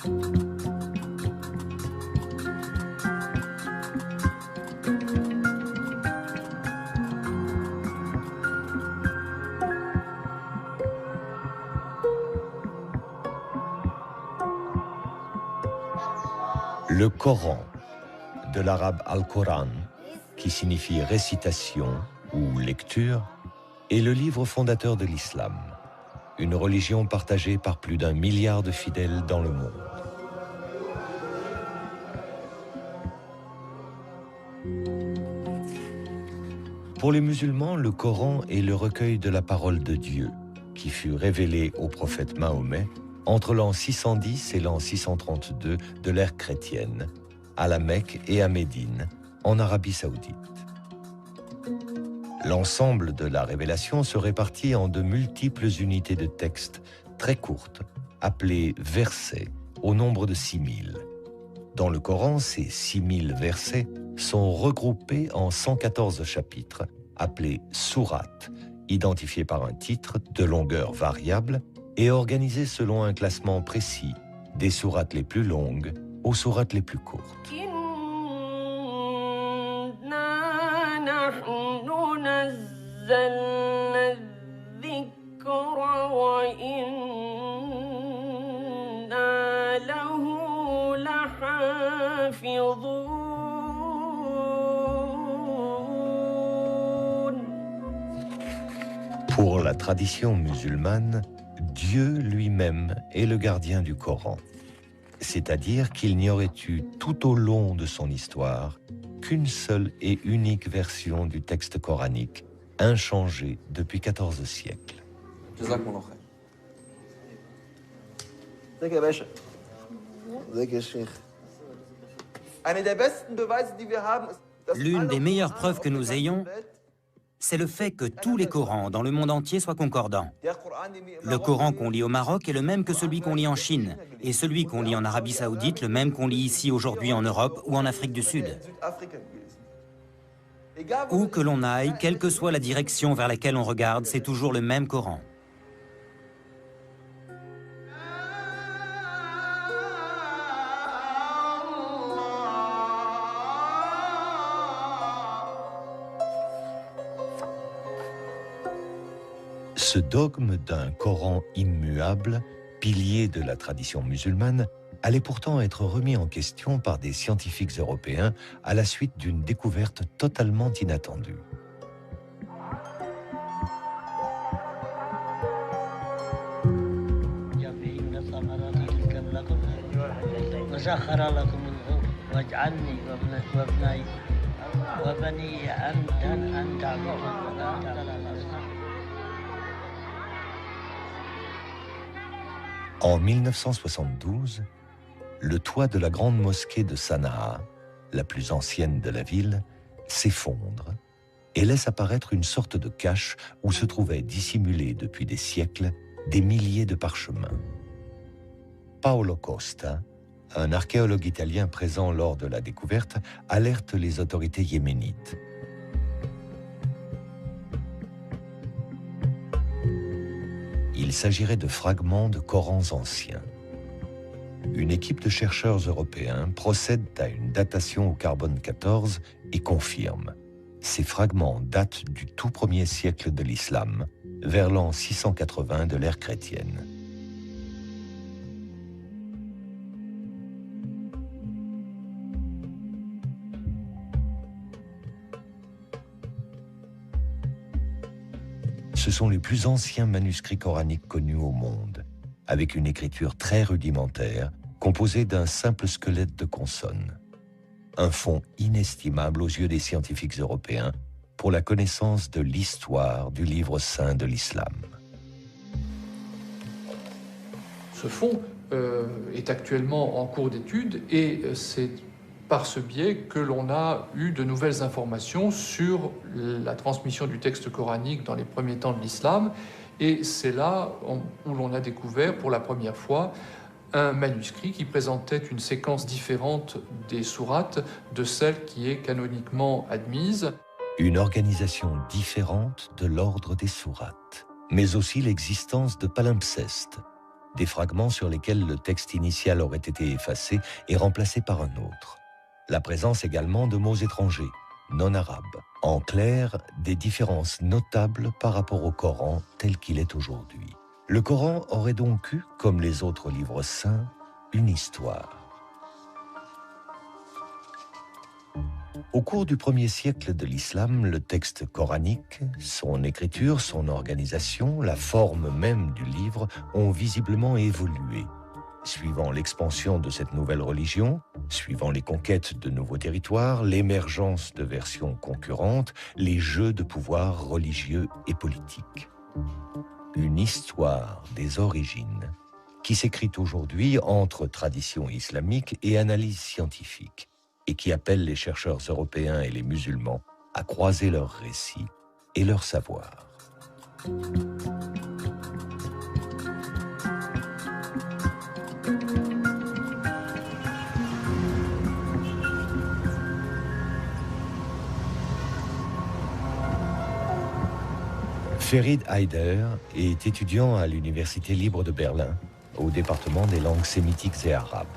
Le Coran, de l'arabe al-Quran, qui signifie récitation ou lecture, est le livre fondateur de l'islam, une religion partagée par plus d'1 milliard de fidèles dans le monde. Pour les musulmans, le Coran est le recueil de la parole de Dieu, qui fut révélé au prophète Mahomet entre l'an 610 et l'an 632 de l'ère chrétienne, à la Mecque et à Médine, en Arabie Saoudite. L'ensemble de la révélation se répartit en de multiples unités de texte très courtes, appelées versets, au nombre de 6000. Dans le Coran, ces 6000 versets sont regroupés en 114 chapitres, appelés sourates, identifiés par un titre de longueur variable et organisés selon un classement précis, des sourates les plus longues aux sourates les plus courtes. Pour la tradition musulmane, Dieu lui-même est le gardien du Coran. C'est-à-dire qu'il n'y aurait eu tout au long de son histoire qu'une seule et unique version du texte coranique, inchangée depuis 14 siècles. L'une des meilleures preuves que nous ayons, c'est le fait que tous les Corans dans le monde entier soient concordants. Le Coran qu'on lit au Maroc est le même que celui qu'on lit en Chine, et celui qu'on lit en Arabie Saoudite, le même qu'on lit ici aujourd'hui en Europe ou en Afrique du Sud. Où que l'on aille, quelle que soit la direction vers laquelle on regarde, c'est toujours le même Coran. Ce dogme d'un Coran immuable, pilier de la tradition musulmane, allait pourtant être remis en question par des scientifiques européens à la suite d'une découverte totalement inattendue. En 1972, le toit de la grande mosquée de Sanaa, la plus ancienne de la ville, s'effondre et laisse apparaître une sorte de cache où se trouvaient dissimulés depuis des siècles des milliers de parchemins. Paolo Costa, un archéologue italien présent lors de la découverte, alerte les autorités yéménites. Il s'agirait de fragments de Corans anciens. Une équipe de chercheurs européens procède à une datation au carbone 14 et confirme. Ces fragments datent du tout premier siècle de l'islam, vers l'an 680 de l'ère chrétienne. Ce sont les plus anciens manuscrits coraniques connus au monde, avec une écriture très rudimentaire, composée d'un simple squelette de consonnes. Un fonds inestimable aux yeux des scientifiques européens pour la connaissance de l'histoire du livre saint de l'islam. Ce fonds est actuellement en cours d'étude et c'est par ce biais que l'on a eu de nouvelles informations sur la transmission du texte coranique dans les premiers temps de l'islam. Et c'est là où l'on a découvert pour la première fois un manuscrit qui présentait une séquence différente des sourates de celle qui est canoniquement admise. Une organisation différente de l'ordre des sourates, mais aussi l'existence de palimpsestes, des fragments sur lesquels le texte initial aurait été effacé et remplacé par un autre. La présence également de mots étrangers, non arabes. En clair, des différences notables par rapport au Coran tel qu'il est aujourd'hui. Le Coran aurait donc eu, comme les autres livres saints, une histoire. Au cours du 1er siècle de l'islam, le texte coranique, son écriture, son organisation, la forme même du livre ont visiblement évolué. Suivant l'expansion de cette nouvelle religion, suivant les conquêtes de nouveaux territoires, l'émergence de versions concurrentes, les jeux de pouvoir religieux et politiques. Une histoire des origines qui s'écrit aujourd'hui entre tradition islamique et analyse scientifique et qui appelle les chercheurs européens et les musulmans à croiser leurs récits et leurs savoirs. Ferid Haider est étudiant à l'Université libre de Berlin, au département des langues sémitiques et arabes.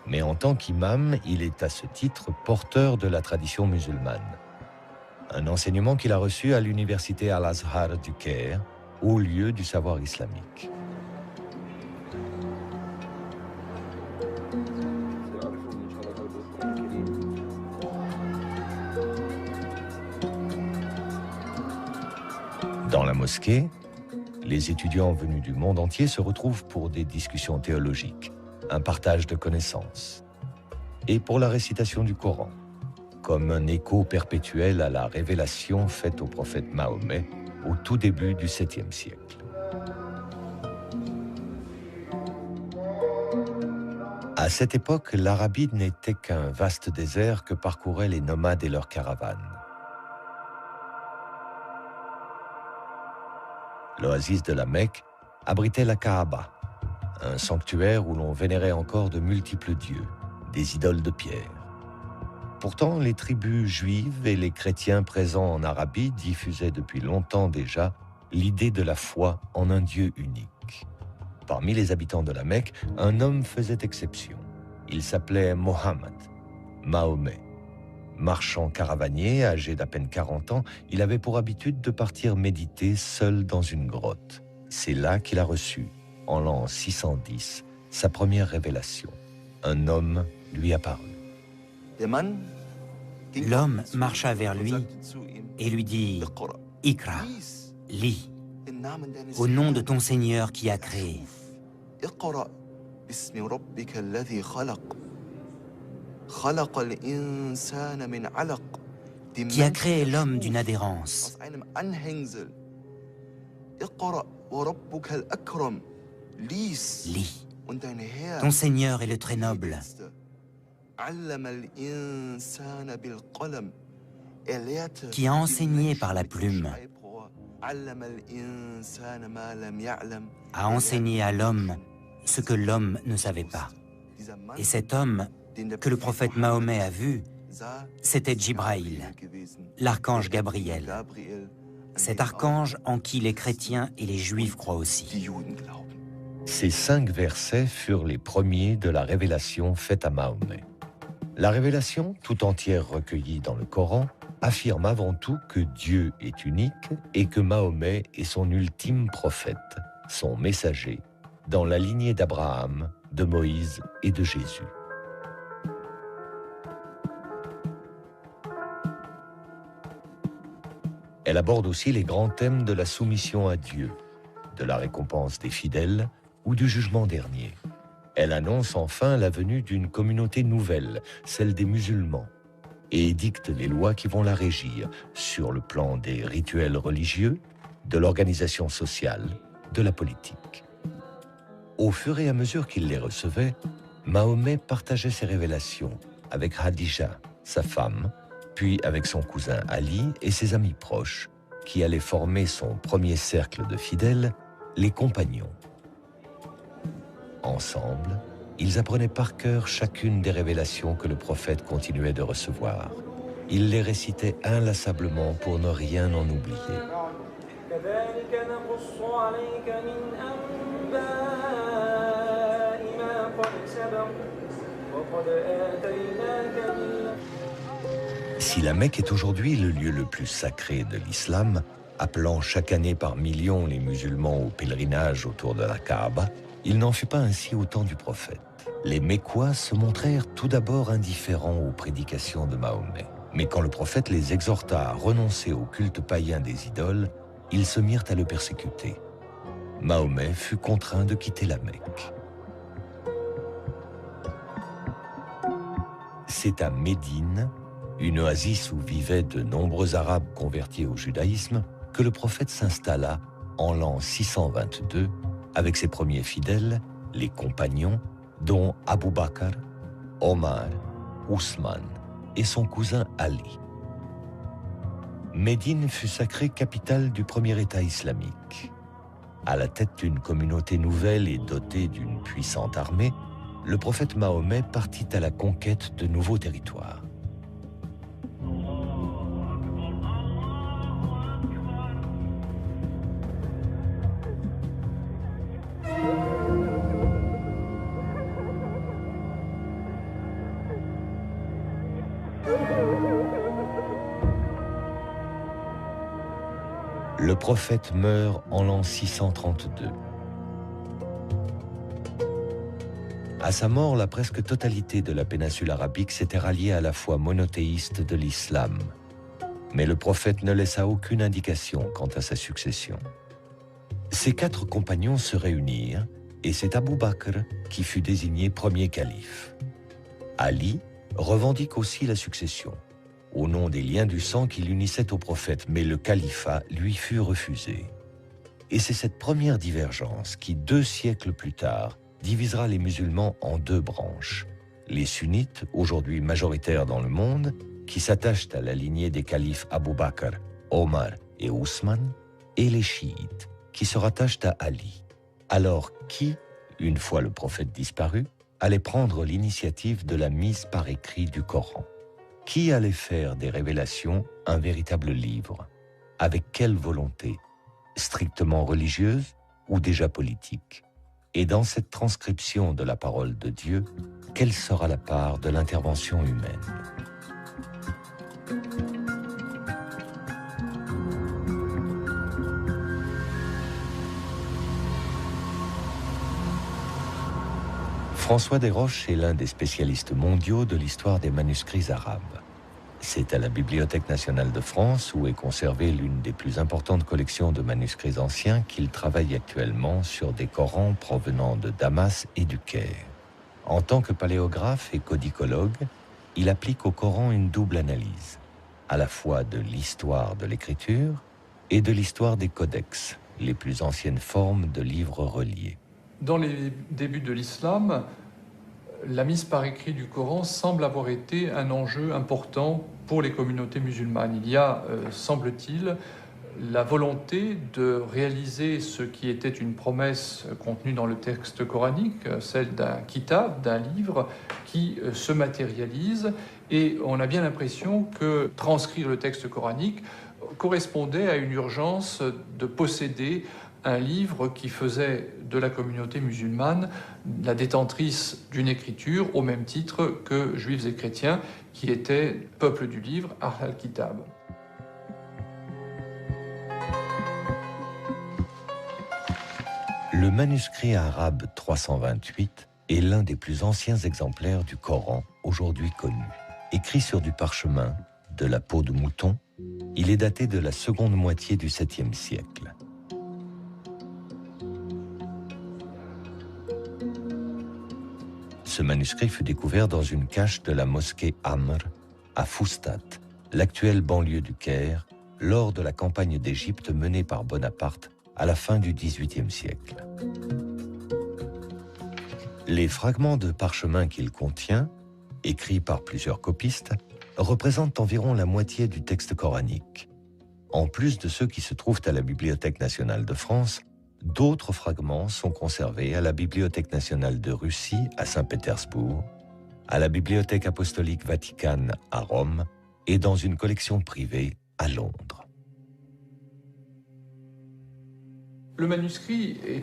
Mais en tant qu'imam, il est à ce titre porteur de la tradition musulmane. Un enseignement qu'il a reçu à l'Université Al-Azhar du Caire, haut lieu du savoir islamique. Dans la mosquée, les étudiants venus du monde entier se retrouvent pour des discussions théologiques, un partage de connaissances, et pour la récitation du Coran, comme un écho perpétuel à la révélation faite au prophète Mahomet au tout début du 7e siècle. À cette époque, l'Arabie n'était qu'un vaste désert que parcouraient les nomades et leurs caravanes. L'oasis de la Mecque abritait la Kaaba, un sanctuaire où l'on vénérait encore de multiples dieux, des idoles de pierre. Pourtant, les tribus juives et les chrétiens présents en Arabie diffusaient depuis longtemps déjà l'idée de la foi en un Dieu unique. Parmi les habitants de la Mecque, un homme faisait exception. Il s'appelait Mohammed, Mahomet. Marchand caravanier, âgé d'à peine 40 ans, il avait pour habitude de partir méditer seul dans une grotte. C'est là qu'il a reçu, en l'an 610, sa première révélation. Un homme lui apparut. L'homme marcha vers lui et lui dit « Ikra, lis, au nom de ton Seigneur qui a créé. » Qui a créé l'homme d'une adhérence. Lis. Ton Seigneur est le très noble. Qui a enseigné par la plume. A enseigné à l'homme ce que l'homme ne savait pas. Et cet homme que le prophète Mahomet a vu, c'était Jibraïl, l'archange Gabriel. Cet archange en qui les chrétiens et les juifs croient aussi. Ces 5 versets furent les premiers de la révélation faite à Mahomet. La révélation, tout entière recueillie dans le Coran, affirme avant tout que Dieu est unique et que Mahomet est son ultime prophète, son messager, dans la lignée d'Abraham, de Moïse et de Jésus. Elle aborde aussi les grands thèmes de la soumission à Dieu, de la récompense des fidèles ou du jugement dernier. Elle annonce enfin la venue d'une communauté nouvelle, celle des musulmans, et édicte les lois qui vont la régir sur le plan des rituels religieux, de l'organisation sociale, de la politique. Au fur et à mesure qu'il les recevait, Mahomet partageait ses révélations avec Khadija, sa femme, puis avec son cousin Ali et ses amis proches, qui allaient former son premier cercle de fidèles, les compagnons. Ensemble, ils apprenaient par cœur chacune des révélations que le prophète continuait de recevoir. Ils les récitaient inlassablement pour ne rien en oublier. Si la Mecque est aujourd'hui le lieu le plus sacré de l'islam, appelant chaque année par millions les musulmans au pèlerinage autour de la Kaaba, il n'en fut pas ainsi au temps du prophète. Les Mécois se montrèrent tout d'abord indifférents aux prédications de Mahomet. Mais quand le prophète les exhorta à renoncer au culte païen des idoles, ils se mirent à le persécuter. Mahomet fut contraint de quitter la Mecque. C'est à Médine, une oasis où vivaient de nombreux Arabes convertis au judaïsme, que le prophète s'installa en l'an 622 avec ses premiers fidèles, les compagnons, dont Abu Bakr, Omar, Ousmane et son cousin Ali. Médine fut sacrée capitale du premier État islamique. À la tête d'une communauté nouvelle et dotée d'une puissante armée, le prophète Mahomet partit à la conquête de nouveaux territoires. Le prophète meurt en l'an 632. À sa mort, la presque totalité de la péninsule arabique s'était ralliée à la foi monothéiste de l'islam. Mais le prophète ne laissa aucune indication quant à sa succession. Ses 4 compagnons se réunirent et c'est Abu Bakr qui fut désigné premier calife. Ali revendique aussi la succession, au nom des liens du sang qui l'unissaient au prophète, mais le califat lui fut refusé. Et c'est cette première divergence qui, 2 siècles plus tard, divisera les musulmans en 2 branches. Les sunnites, aujourd'hui majoritaires dans le monde, qui s'attachent à la lignée des califes Abu Bakr, Omar et Ousmane, et les chiites, qui se rattachent à Ali. Alors qui, une fois le prophète disparu, allait prendre l'initiative de la mise par écrit du Coran? Qui allait faire des révélations un véritable livre? Avec quelle volonté? Strictement religieuse ou déjà politique? Et dans cette transcription de la parole de Dieu, quelle sera la part de l'intervention humaine? François Desroches est l'un des spécialistes mondiaux de l'histoire des manuscrits arabes. C'est à la Bibliothèque nationale de France, où est conservée l'une des plus importantes collections de manuscrits anciens, qu'il travaille actuellement sur des Corans provenant de Damas et du Caire. En tant que paléographe et codicologue, il applique au Coran une double analyse, à la fois de l'histoire de l'écriture et de l'histoire des codex, les plus anciennes formes de livres reliés. Dans les débuts de l'islam, la mise par écrit du Coran semble avoir été un enjeu important pour les communautés musulmanes. Il y a, semble-t-il, la volonté de réaliser ce qui était une promesse contenue dans le texte coranique, celle d'un kitab, d'un livre qui se matérialise, et on a bien l'impression que transcrire le texte coranique correspondait à une urgence de posséder un livre qui faisait de la communauté musulmane la détentrice d'une écriture au même titre que juifs et chrétiens qui étaient peuple du livre, Ahl al-Kitab. Le manuscrit arabe 328 est l'un des plus anciens exemplaires du Coran aujourd'hui connu. Écrit sur du parchemin, de la peau de mouton, il est daté de la seconde moitié du 7e siècle. Ce manuscrit fut découvert dans une cache de la mosquée Amr, à Foustat, l'actuelle banlieue du Caire, lors de la campagne d'Égypte menée par Bonaparte à la fin du XVIIIe siècle. Les fragments de parchemin qu'il contient, écrits par plusieurs copistes, représentent environ la moitié du texte coranique. En plus de ceux qui se trouvent à la Bibliothèque nationale de France, d'autres fragments sont conservés à la Bibliothèque nationale de Russie à Saint-Pétersbourg, à la Bibliothèque apostolique Vaticane à Rome et dans une collection privée à Londres. Le manuscrit est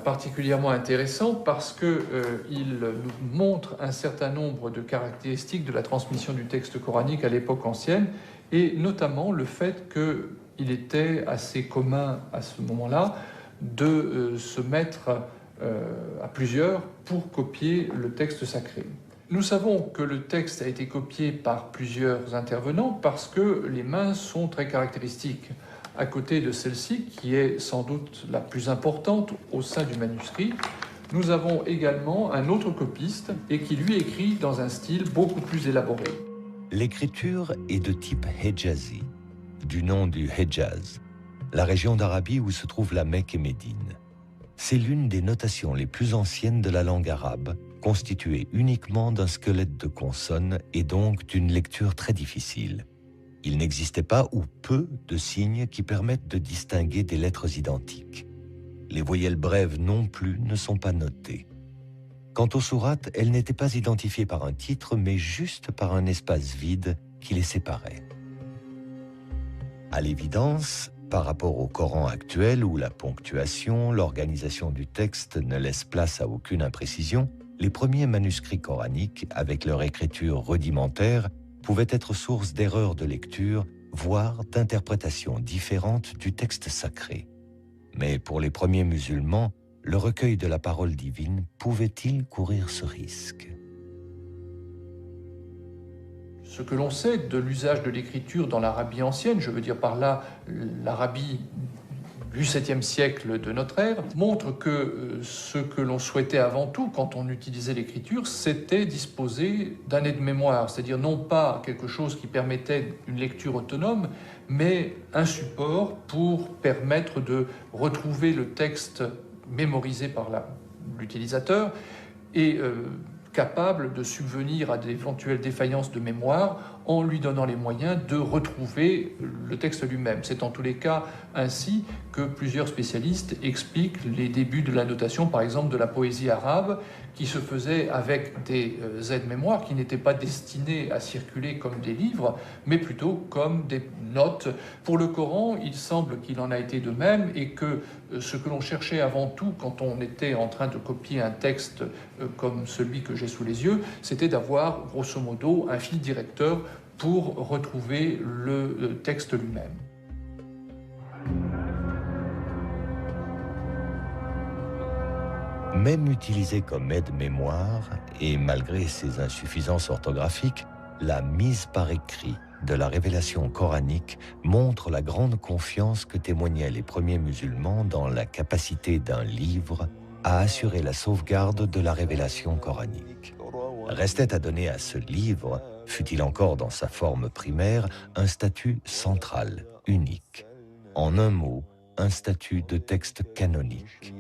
particulièrement intéressant parce qu'il nous montre un certain nombre de caractéristiques de la transmission du texte coranique à l'époque ancienne, et notamment le fait qu'il était assez commun à ce moment-là de se mettre à plusieurs pour copier le texte sacré. Nous savons que le texte a été copié par plusieurs intervenants parce que les mains sont très caractéristiques. À côté de celle-ci, qui est sans doute la plus importante au sein du manuscrit, nous avons également un autre copiste et qui lui écrit dans un style beaucoup plus élaboré. L'écriture est de type Hejazi, du nom du Hejaz, la région d'Arabie où se trouvent la Mecque et Médine. C'est l'une des notations les plus anciennes de la langue arabe, constituée uniquement d'un squelette de consonnes et donc d'une lecture très difficile. Il n'existait pas ou peu de signes qui permettent de distinguer des lettres identiques. Les voyelles brèves non plus ne sont pas notées. Quant aux sourates, elles n'étaient pas identifiées par un titre, mais juste par un espace vide qui les séparait. À l'évidence, par rapport au Coran actuel où la ponctuation, l'organisation du texte ne laisse place à aucune imprécision, les premiers manuscrits coraniques, avec leur écriture rudimentaire, pouvaient être source d'erreurs de lecture, voire d'interprétations différentes du texte sacré. Mais pour les premiers musulmans, le recueil de la parole divine pouvait-il courir ce risque ? Ce que l'on sait de l'usage de l'écriture dans l'Arabie ancienne, je veux dire par là l'Arabie du 7e siècle de notre ère, montre que ce que l'on souhaitait avant tout quand on utilisait l'écriture, c'était disposer d'un aide-mémoire, c'est-à-dire non pas quelque chose qui permettait une lecture autonome, mais un support pour permettre de retrouver le texte mémorisé par l'utilisateur et capable de subvenir à d'éventuelles défaillances de mémoire en lui donnant les moyens de retrouver le texte lui-même. C'est en tous les cas ainsi que plusieurs spécialistes expliquent les débuts de la notation, par exemple de la poésie arabe, qui se faisait avec des aides-mémoires qui n'étaient pas destinés à circuler comme des livres, mais plutôt comme des notes. Pour le Coran, il semble qu'il en a été de même et que ce que l'on cherchait avant tout quand on était en train de copier un texte comme celui que j'ai sous les yeux, c'était d'avoir grosso modo un fil directeur pour retrouver le texte lui-même. Même utilisée comme aide-mémoire, et malgré ses insuffisances orthographiques, la mise par écrit de la révélation coranique montre la grande confiance que témoignaient les premiers musulmans dans la capacité d'un livre à assurer la sauvegarde de la révélation coranique. Restait à donner à ce livre, fût-il encore dans sa forme primaire, un statut central, unique. En un mot, un statut de texte canonique.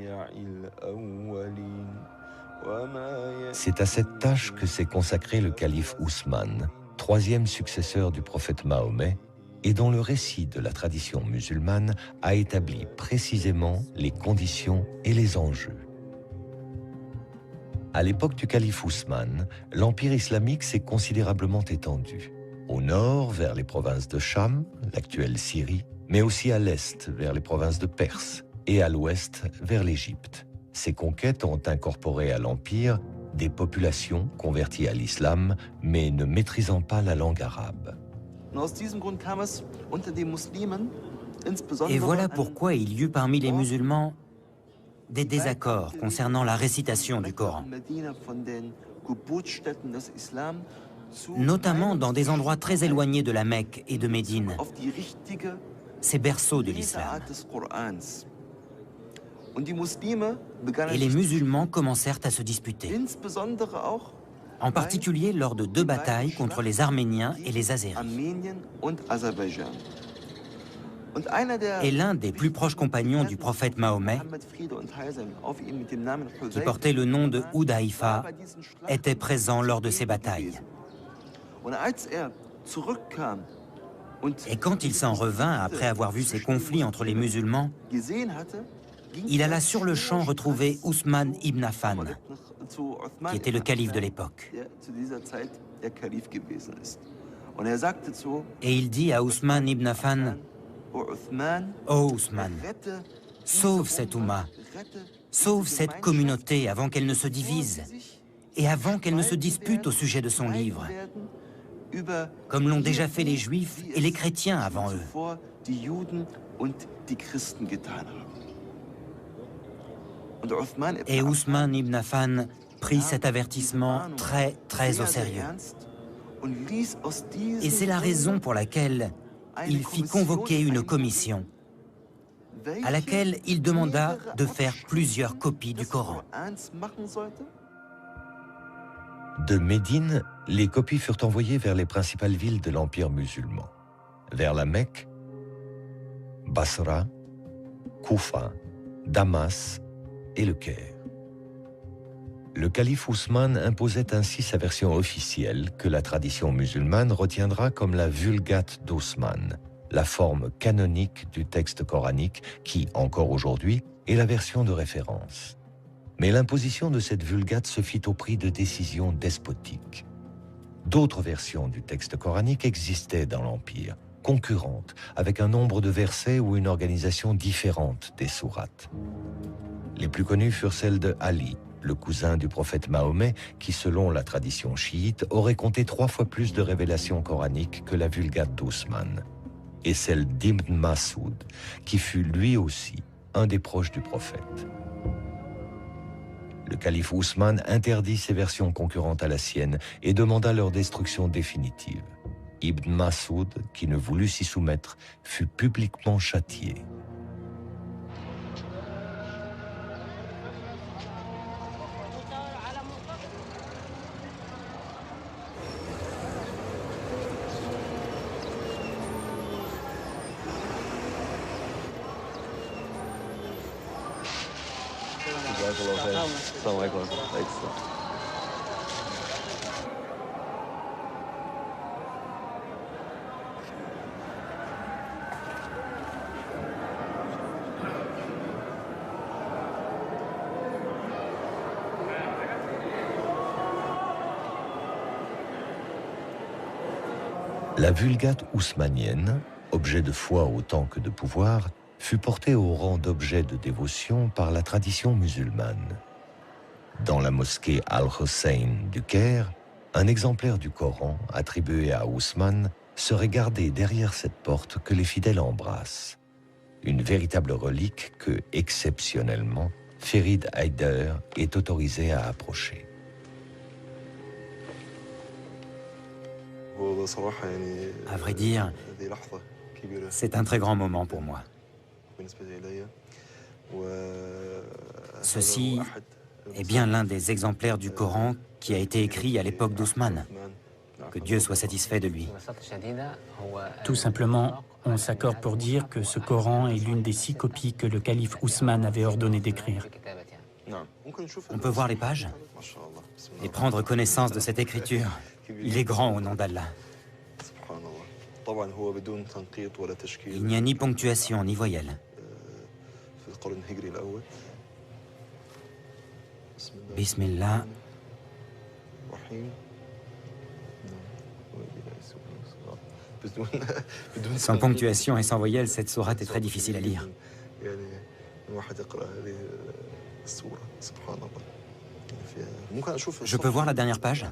C'est à cette tâche que s'est consacré le calife Ousmane, troisième successeur du prophète Mahomet, et dont le récit de la tradition musulmane a établi précisément les conditions et les enjeux. À l'époque du calife Ousmane, l'empire islamique s'est considérablement étendu. Au nord, vers les provinces de Cham, l'actuelle Syrie, mais aussi à l'est, vers les provinces de Perse, et à l'ouest, vers l'Égypte. Ces conquêtes ont incorporé à l'empire des populations converties à l'islam, mais ne maîtrisant pas la langue arabe. Et voilà pourquoi il y eut parmi les musulmans des désaccords concernant la récitation du Coran, notamment dans des endroits très éloignés de la Mecque et de Médine, ces berceaux de l'islam. Et les musulmans commencèrent à se disputer, en particulier lors de 2 batailles contre les Arméniens et les Azéris. Et l'un des plus proches compagnons du prophète Mahomet, qui portait le nom de Hudayfa, était présent lors de ces batailles. Et quand il s'en revint après avoir vu ces conflits entre les musulmans, il alla sur le champ retrouver Ousmane ibn Affan, qui était le calife de l'époque. Et il dit à Ousmane ibn Affan: « Oh Ousmane, sauve cette Oumma, sauve cette communauté avant qu'elle ne se divise et avant qu'elle ne se dispute au sujet de son livre, comme l'ont déjà fait les Juifs et les chrétiens avant eux. Et Ousmane ibn Affan prit cet avertissement très au sérieux. Et c'est la raison pour laquelle il fit convoquer une commission à laquelle il demanda de faire plusieurs copies du Coran. De Médine, les copies furent envoyées vers les principales villes de l'Empire musulman, vers la Mecque, Basra, Koufa, Damas et le Caire. Le calife Ousmane imposait ainsi sa version officielle que la tradition musulmane retiendra comme la Vulgate d'Ousmane, la forme canonique du texte coranique qui, encore aujourd'hui, est la version de référence. Mais l'imposition de cette Vulgate se fit au prix de décisions despotiques. D'autres versions du texte coranique existaient dans l'Empire, concurrentes, avec un nombre de versets ou une organisation différente des sourates. Les plus connues furent celles de Ali, le cousin du prophète Mahomet, qui, selon la tradition chiite, aurait compté 3 fois plus de révélations coraniques que la Vulgate d'Ousmane, et celle d'Ibn Masoud, qui fut lui aussi un des proches du prophète. Le calife Ousmane interdit ces versions concurrentes à la sienne et demanda leur destruction définitive. Ibn Masoud, qui ne voulut s'y soumettre, fut publiquement châtié. La Vulgate ousmanienne, objet de foi autant que de pouvoir, fut portée au rang d'objet de dévotion par la tradition musulmane. Dans la mosquée Al-Hussein du Caire, un exemplaire du Coran attribué à Ousmane serait gardé derrière cette porte que les fidèles embrassent. Une véritable relique que, exceptionnellement, Ferid Haider est autorisé à approcher. À vrai dire, c'est un très grand moment pour moi. Ceci est bien l'un des exemplaires du Coran qui a été écrit à l'époque d'Ousmane. Que Dieu soit satisfait de lui. Tout simplement, on s'accorde pour dire que ce Coran est l'une des 6 copies que le calife Ousmane avait ordonné d'écrire. On peut voir les pages et prendre connaissance de cette écriture. Il est grand au nom d'Allah. Il n'y a ni ponctuation ni voyelle. Bismillah. Sans ponctuation et sans voyelle, cette sourate est très difficile à lire. Je peux voir la dernière page?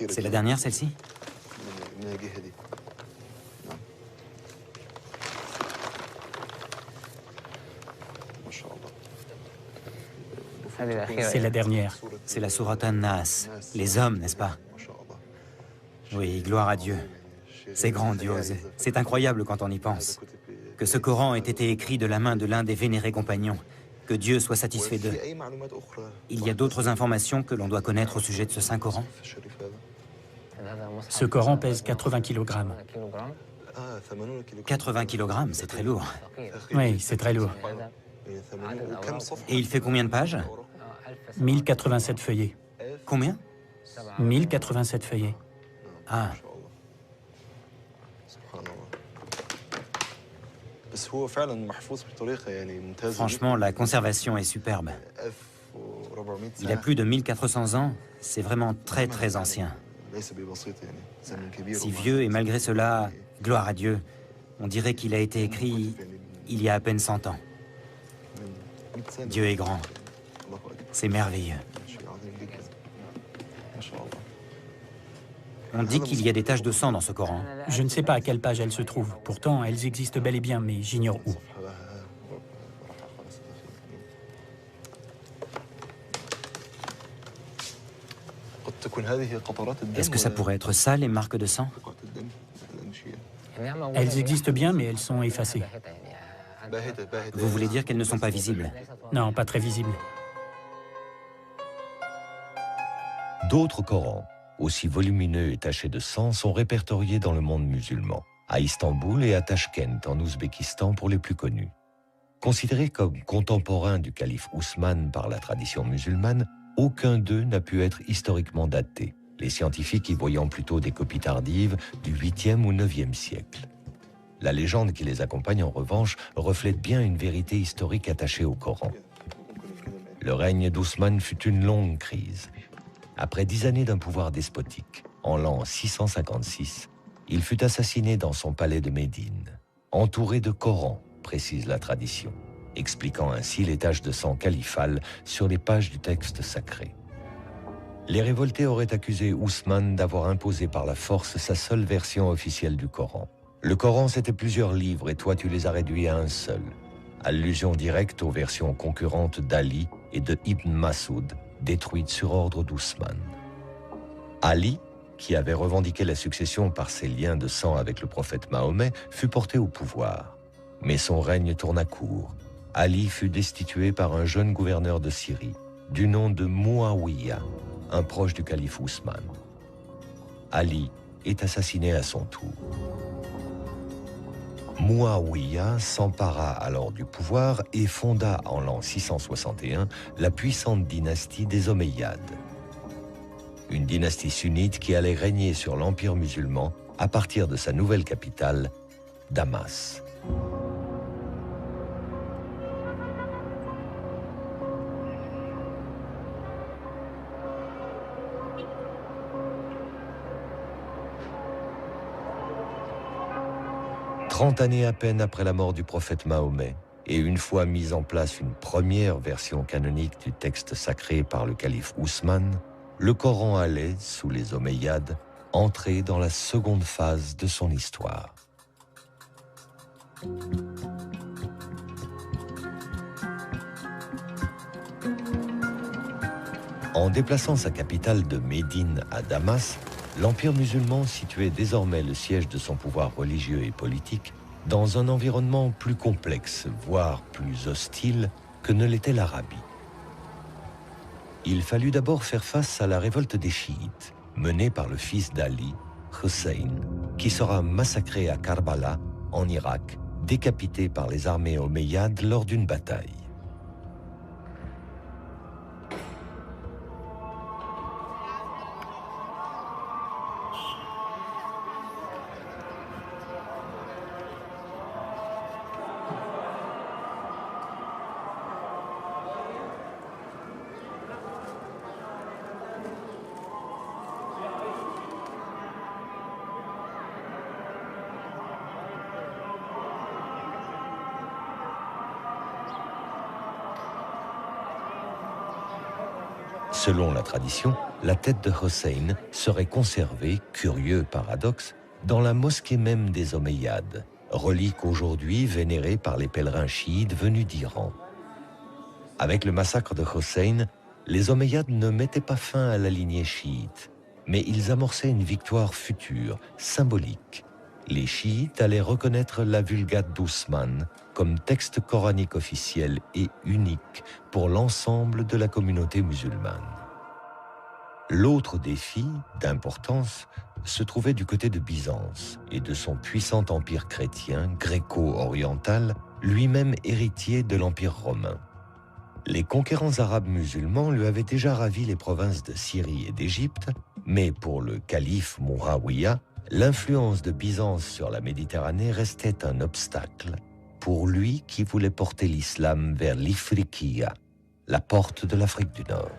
C'est la dernière, celle-ci? C'est la dernière. C'est la sourate An-Nas, les hommes, n'est-ce pas? Oui, gloire à Dieu. C'est grandiose, c'est incroyable quand on y pense. Que ce Coran ait été écrit de la main de l'un des vénérés compagnons. Que Dieu soit satisfait d'eux. Il y a d'autres informations que l'on doit connaître au sujet de ce Saint Coran? Ce Coran pèse 80 kg. 80 kg, c'est très lourd. Oui, c'est très lourd. Et il fait combien de pages? 1087 feuillets. Combien? 1087 feuillets. Ah. Franchement, la conservation est superbe. Il a plus de 1400 ans, c'est vraiment très ancien. Si vieux et malgré cela, gloire à Dieu, on dirait qu'il a été écrit il y a à peine 100 ans. Dieu est grand, c'est merveilleux. On dit qu'il y a des taches de sang dans ce Coran. Je ne sais pas à quelle page elles se trouvent. Pourtant, elles existent bel et bien, mais j'ignore où. Est-ce que ça pourrait être ça, les marques de sang? Elles existent bien, mais elles sont effacées. Vous voulez dire qu'elles ne sont pas visibles? Non, pas très visibles. D'autres Corans, aussi volumineux et tachés de sang, sont répertoriés dans le monde musulman, à Istanbul et à Tachkent, en Ouzbékistan pour les plus connus. Considérés comme contemporains du calife Ousmane par la tradition musulmane, aucun d'eux n'a pu être historiquement daté, les scientifiques y voyant plutôt des copies tardives du 8e ou 9e siècle. La légende qui les accompagne, en revanche, reflète bien une vérité historique attachée au Coran. Le règne d'Ousmane fut une longue crise. Après 10 années d'un pouvoir despotique, en l'an 656, il fut assassiné dans son palais de Médine, entouré de Corans, précise la tradition, expliquant ainsi les taches de sang califales sur les pages du texte sacré. Les révoltés auraient accusé Ousmane d'avoir imposé par la force sa seule version officielle du Coran. Le Coran, c'était plusieurs livres et toi, tu les as réduits à un seul. Allusion directe aux versions concurrentes d'Ali et de Ibn Masoud, détruites sur ordre d'Ousmane. Ali, qui avait revendiqué la succession par ses liens de sang avec le prophète Mahomet, fut porté au pouvoir. Mais son règne tourna court. Ali fut destitué par un jeune gouverneur de Syrie, du nom de Muawiyah, un proche du calife Ousmane. Ali est assassiné à son tour. Muawiyah s'empara alors du pouvoir et fonda en l'an 661 la puissante dynastie des Omeyyades. Une dynastie sunnite qui allait régner sur l'empire musulman à partir de sa nouvelle capitale, Damas. Trente années à peine après la mort du prophète Mahomet, et une fois mise en place une première version canonique du texte sacré par le calife Ousmane, le Coran allait, sous les Omeyyades, entrer dans la seconde phase de son histoire. En déplaçant sa capitale de Médine à Damas, l'Empire musulman situait désormais le siège de son pouvoir religieux et politique dans un environnement plus complexe, voire plus hostile que ne l'était l'Arabie. Il fallut d'abord faire face à la révolte des chiites, menée par le fils d'Ali, Hussein, qui sera massacré à Karbala, en Irak, décapité par les armées omeyyades lors d'une bataille. Selon la tradition, la tête de Hussein serait conservée, curieux paradoxe, dans la mosquée même des Omeyyades, relique aujourd'hui vénérée par les pèlerins chiites venus d'Iran. Avec le massacre de Hussein, les Omeyyades ne mettaient pas fin à la lignée chiite, mais ils amorçaient une victoire future, symbolique. Les chiites allaient reconnaître la Vulgate d'Ousmane comme texte coranique officiel et unique pour l'ensemble de la communauté musulmane. L'autre défi, d'importance, se trouvait du côté de Byzance et de son puissant empire chrétien gréco-oriental, lui-même héritier de l'Empire romain. Les conquérants arabes musulmans lui avaient déjà ravi les provinces de Syrie et d'Égypte, mais pour le calife Muawiyah, l'influence de Byzance sur la Méditerranée restait un obstacle pour lui qui voulait porter l'islam vers l'Ifriqiya, la porte de l'Afrique du Nord.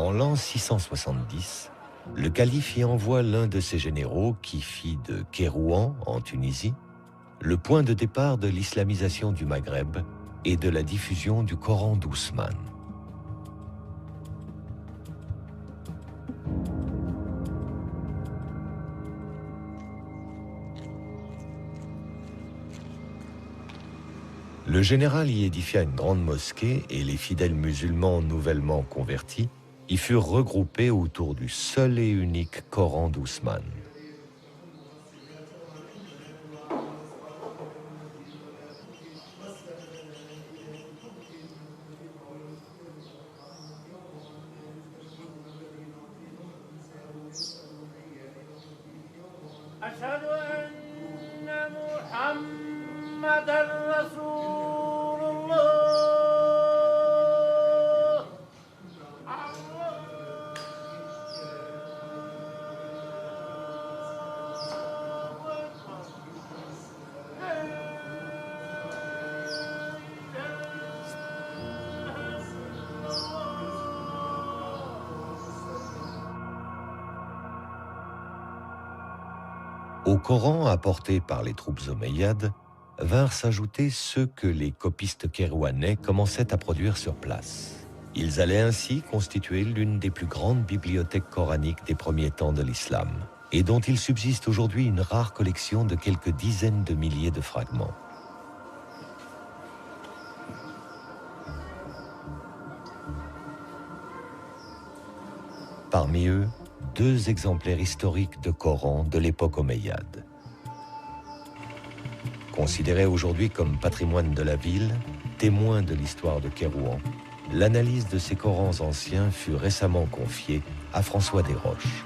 En l'an 670, le calife y envoie l'un de ses généraux qui fit de Kérouan, en Tunisie, le point de départ de l'islamisation du Maghreb et de la diffusion du Coran d'Ousmane. Le général y édifia une grande mosquée et les fidèles musulmans nouvellement convertis y furent regroupés autour du seul et unique Coran d'Ousmane. Au Coran apporté par les troupes omeyyades vinrent s'ajouter ceux que les copistes kérouanais commençaient à produire sur place. Ils allaient ainsi constituer l'une des plus grandes bibliothèques coraniques des premiers temps de l'islam, et dont il subsiste aujourd'hui une rare collection de quelques dizaines de milliers de fragments. Parmi eux, 2 exemplaires historiques de Coran de l'époque omeyyade. Considérés aujourd'hui comme patrimoine de la ville, témoins de l'histoire de Kérouan, l'analyse de ces Corans anciens fut récemment confiée à François Desroches.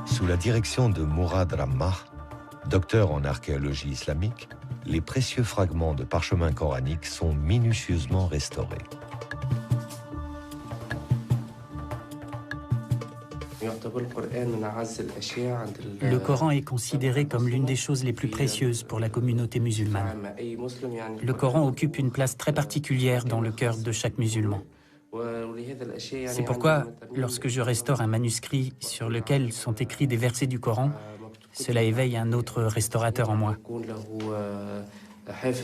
Sous la direction de Mourad Rammah, docteur en archéologie islamique, les précieux fragments de parchemins coraniques sont minutieusement restaurés. Le Coran est considéré comme l'une des choses les plus précieuses pour la communauté musulmane. Le Coran occupe une place très particulière dans le cœur de chaque musulman. C'est pourquoi, lorsque je restaure un manuscrit sur lequel sont écrits des versets du Coran, cela éveille un autre restaurateur en moi.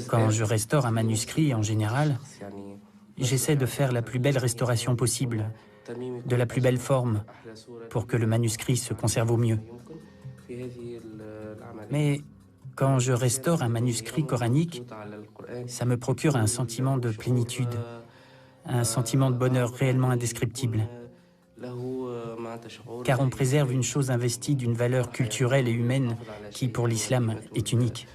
Quand je restaure un manuscrit, en général, j'essaie de faire la plus belle restauration possible, de la plus belle forme, pour que le manuscrit se conserve au mieux. Mais quand je restaure un manuscrit coranique, ça me procure un sentiment de plénitude, un sentiment de bonheur réellement indescriptible. Car on préserve une chose investie d'une valeur culturelle et humaine qui, pour l'islam, est unique.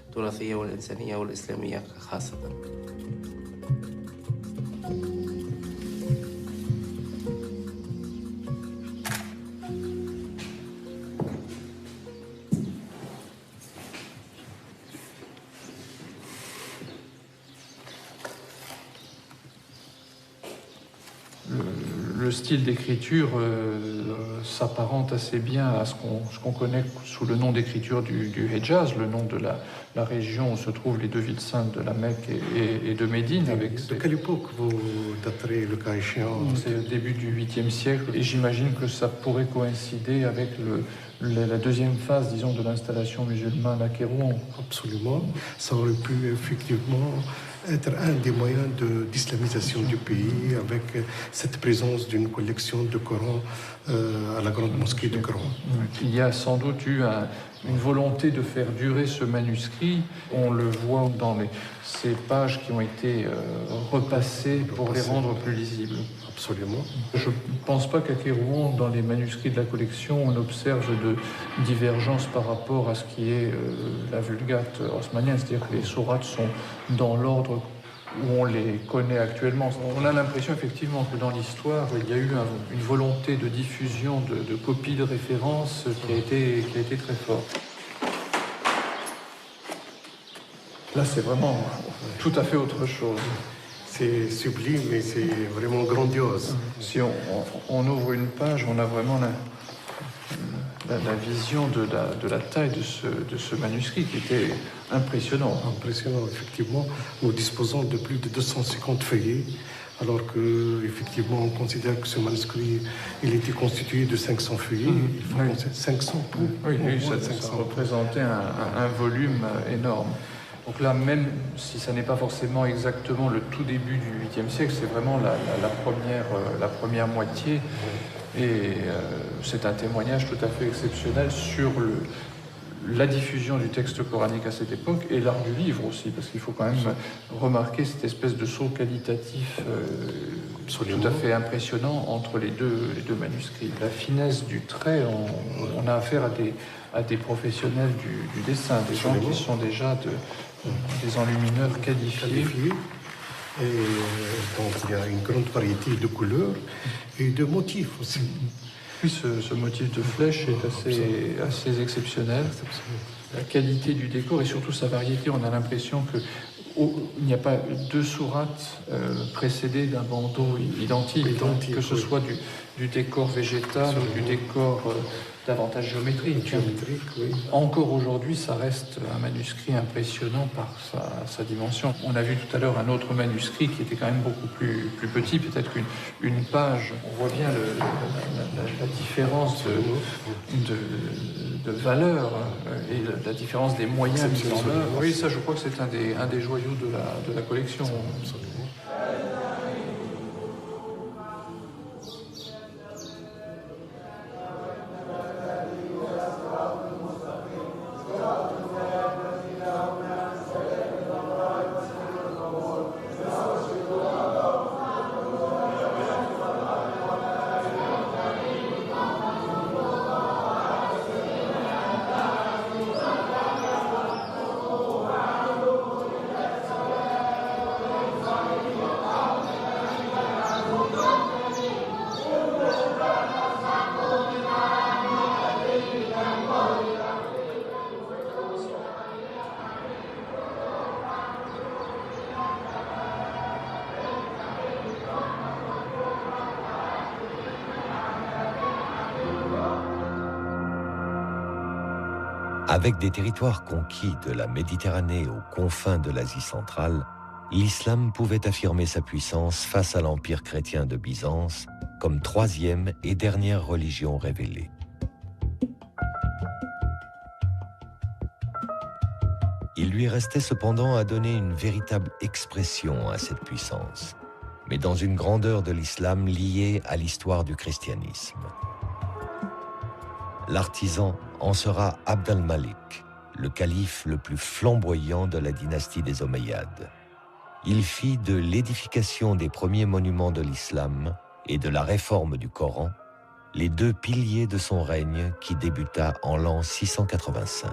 Le style d'écriture s'apparente assez bien à ce qu'on connaît sous le nom d'écriture du Hejaz, le nom de la région où se trouvent les 2 villes saintes de la Mecque et de Médine. De quelle époque vous daterez le cas échéant? C'est le début du 8e siècle et j'imagine que ça pourrait coïncider avec la deuxième phase, disons, de l'installation musulmane à Kérouan. Absolument. Ça aurait pu effectivement être un des moyens d'islamisation du pays avec cette présence d'une collection de Coran à la grande mosquée de Kérouan. Il y a sans doute eu une volonté de faire durer ce manuscrit. On le voit dans ces pages qui ont été repassées pour les rendre plus lisibles. Absolument. Je ne pense pas qu'à Kérouan, dans les manuscrits de la collection, on observe de divergence par rapport à ce qui est la Vulgate osmanienne, c'est-à-dire que les sourates sont dans l'ordre où on les connaît actuellement. On a l'impression effectivement que dans l'histoire, il y a eu une volonté de diffusion de copies de référence qui a été très forte. Là, c'est vraiment tout à fait autre chose. C'est sublime et c'est vraiment grandiose. Si on ouvre une page, on a vraiment la vision de la taille de ce manuscrit qui était impressionnant. Impressionnant, effectivement. Nous disposons de plus de 250 feuillets, alors qu'effectivement, on considère que ce manuscrit, il était constitué de 500 feuillets. Il faut penser 500 pour... Oui, ça représentait un volume énorme. Donc là, même si ça n'est pas forcément exactement le tout début du 8e siècle, c'est vraiment la première moitié. Et c'est un témoignage tout à fait exceptionnel sur la diffusion du texte coranique à cette époque et l'art du livre aussi, parce qu'il faut quand même remarquer cette espèce de saut qualitatif tout à fait impressionnant entre les deux manuscrits. La finesse du trait, on a affaire à des professionnels du dessin, des gens qui sont déjà des enlumineurs qualifiés. Et donc il y a une grande variété de couleurs et de motifs aussi. Oui, ce motif de flèche est assez exceptionnel. La qualité du décor et surtout sa variété, on a l'impression qu'il n'y a pas deux sourates précédées d'un bandeau identique, que ce soit du décor végétal ou du décor davantage géométrique. Oui. Encore aujourd'hui, ça reste un manuscrit impressionnant par sa dimension. On a vu tout à l'heure un autre manuscrit qui était quand même beaucoup plus petit, peut-être qu'une page. On voit bien la différence de valeur et la différence des moyens mis en œuvre. Oui, ça, je crois que c'est un des joyaux de la collection. Absolument. Avec des territoires conquis de la Méditerranée aux confins de l'Asie centrale, l'islam pouvait affirmer sa puissance face à l'empire chrétien de Byzance comme troisième et dernière religion révélée. Il lui restait cependant à donner une véritable expression à cette puissance, mais dans une grandeur de l'islam liée à l'histoire du christianisme. L'artisan en sera Abd al-Malik, le calife le plus flamboyant de la dynastie des Omeyyades. Il fit de l'édification des premiers monuments de l'islam et de la réforme du Coran les deux piliers de son règne qui débuta en l'an 685.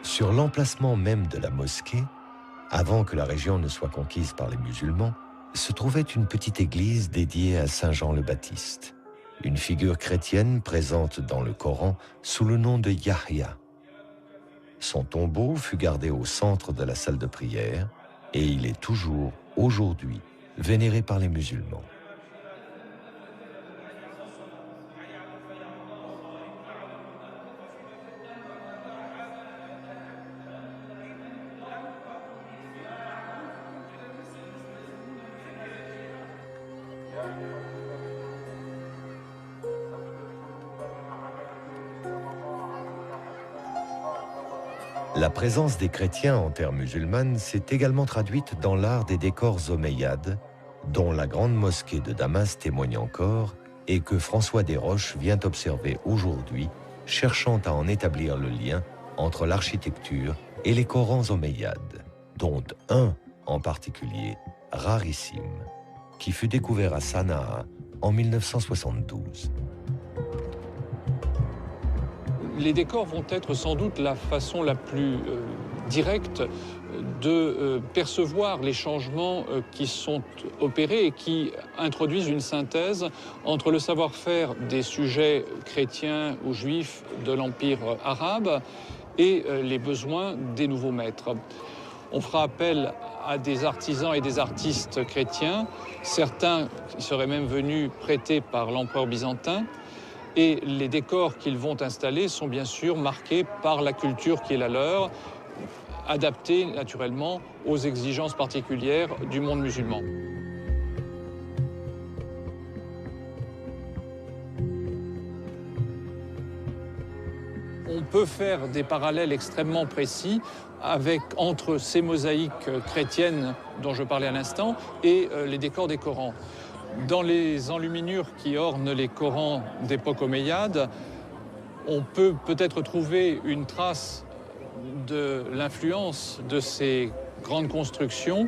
Sur l'emplacement même de la mosquée, avant que la région ne soit conquise par les musulmans, se trouvait une petite église dédiée à Saint Jean le Baptiste, une figure chrétienne présente dans le Coran sous le nom de Yahya. Son tombeau fut gardé au centre de la salle de prière et il est toujours, aujourd'hui, vénéré par les musulmans. La présence des chrétiens en terre musulmane s'est également traduite dans l'art des décors omeyyades, dont la grande mosquée de Damas témoigne encore et que François Desroches vient observer aujourd'hui, cherchant à en établir le lien entre l'architecture et les Corans omeyyades, dont un en particulier, rarissime, qui fut découvert à Sanaa en 1972. Les décors vont être sans doute la façon la plus directe de percevoir les changements qui sont opérés et qui introduisent une synthèse entre le savoir-faire des sujets chrétiens ou juifs de l'Empire arabe et les besoins des nouveaux maîtres. On fera appel à des artisans et des artistes chrétiens, certains seraient même venus prêtés par l'empereur byzantin, et les décors qu'ils vont installer sont bien sûr marqués par la culture qui est la leur, adaptés naturellement aux exigences particulières du monde musulman. On peut faire des parallèles extrêmement précis entre ces mosaïques chrétiennes dont je parlais à l'instant et les décors des Corans. Dans les enluminures qui ornent les Corans d'époque omeyyade, on peut peut-être trouver une trace de l'influence de ces grandes constructions.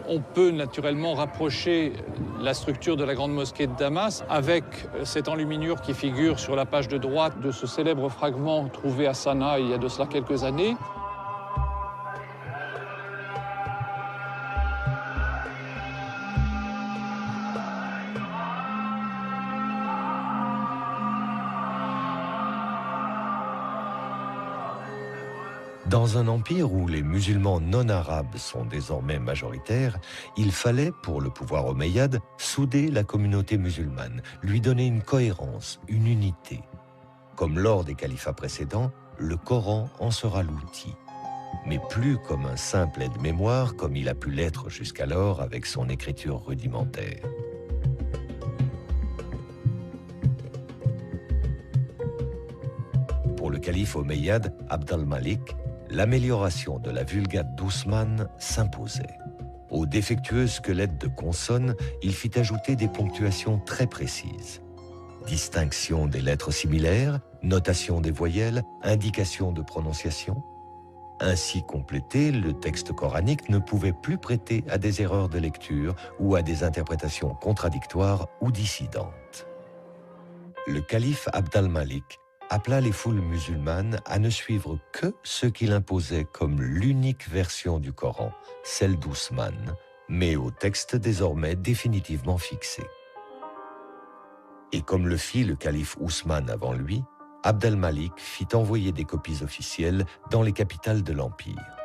On peut naturellement rapprocher la structure de la grande mosquée de Damas avec cette enluminure qui figure sur la page de droite de ce célèbre fragment trouvé à Sanaa il y a de cela quelques années. Dans un empire où les musulmans non arabes sont désormais majoritaires, il fallait, pour le pouvoir omeyyade, souder la communauté musulmane, lui donner une cohérence, une unité. Comme lors des califats précédents, le Coran en sera l'outil. Mais plus comme un simple aide-mémoire, comme il a pu l'être jusqu'alors avec son écriture rudimentaire. Pour le calife omeyyade Abd al-Malik, l'amélioration de la Vulgate d'Ousmane s'imposait. Au défectueux squelette de consonnes, il fit ajouter des ponctuations très précises. Distinction des lettres similaires, notation des voyelles, indication de prononciation. Ainsi complété, le texte coranique ne pouvait plus prêter à des erreurs de lecture ou à des interprétations contradictoires ou dissidentes. Le calife Abd al-Malik appela les foules musulmanes à ne suivre que ce qu'il imposait comme l'unique version du Coran, celle d'Ousmane, mais au texte désormais définitivement fixé. Et comme le fit le calife Ousmane avant lui, Abd al-Malik fit envoyer des copies officielles dans les capitales de l'Empire.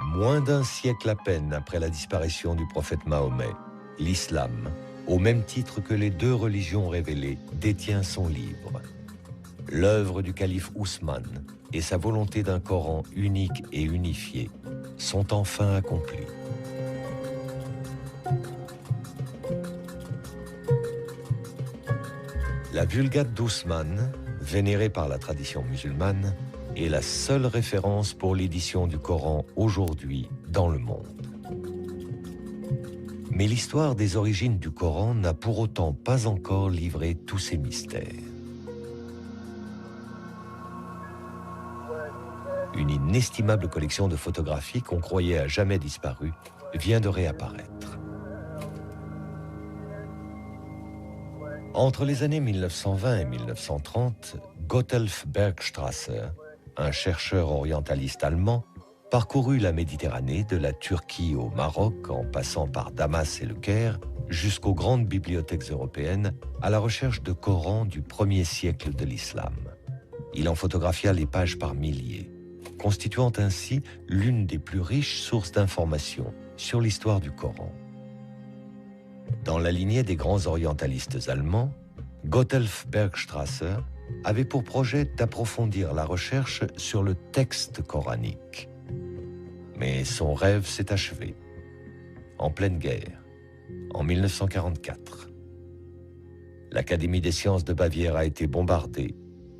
Moins d'un siècle à peine après la disparition du prophète Mahomet, l'islam, au même titre que les deux religions révélées, détient son livre. L'œuvre du calife Ousmane et sa volonté d'un Coran unique et unifié sont enfin accomplies. La Vulgate d'Ousmane, vénérée par la tradition musulmane, est la seule référence pour l'édition du Coran aujourd'hui dans le monde. Mais l'histoire des origines du Coran n'a pour autant pas encore livré tous ses mystères. Une inestimable collection de photographies qu'on croyait à jamais disparues vient de réapparaître. Entre les années 1920 et 1930, Gotthelf Bergstrasser, un chercheur orientaliste allemand, parcourut la Méditerranée de la Turquie au Maroc en passant par Damas et le Caire jusqu'aux grandes bibliothèques européennes à la recherche de Corans du 1er siècle de l'islam. Il en photographia les pages par milliers, constituant ainsi l'une des plus riches sources d'informations sur l'histoire du Coran. Dans la lignée des grands orientalistes allemands, Gotthelf Bergstrasser avait pour projet d'approfondir la recherche sur le texte coranique. Mais son rêve s'est achevé, en pleine guerre, en 1944. L'Académie des sciences de Bavière a été bombardée.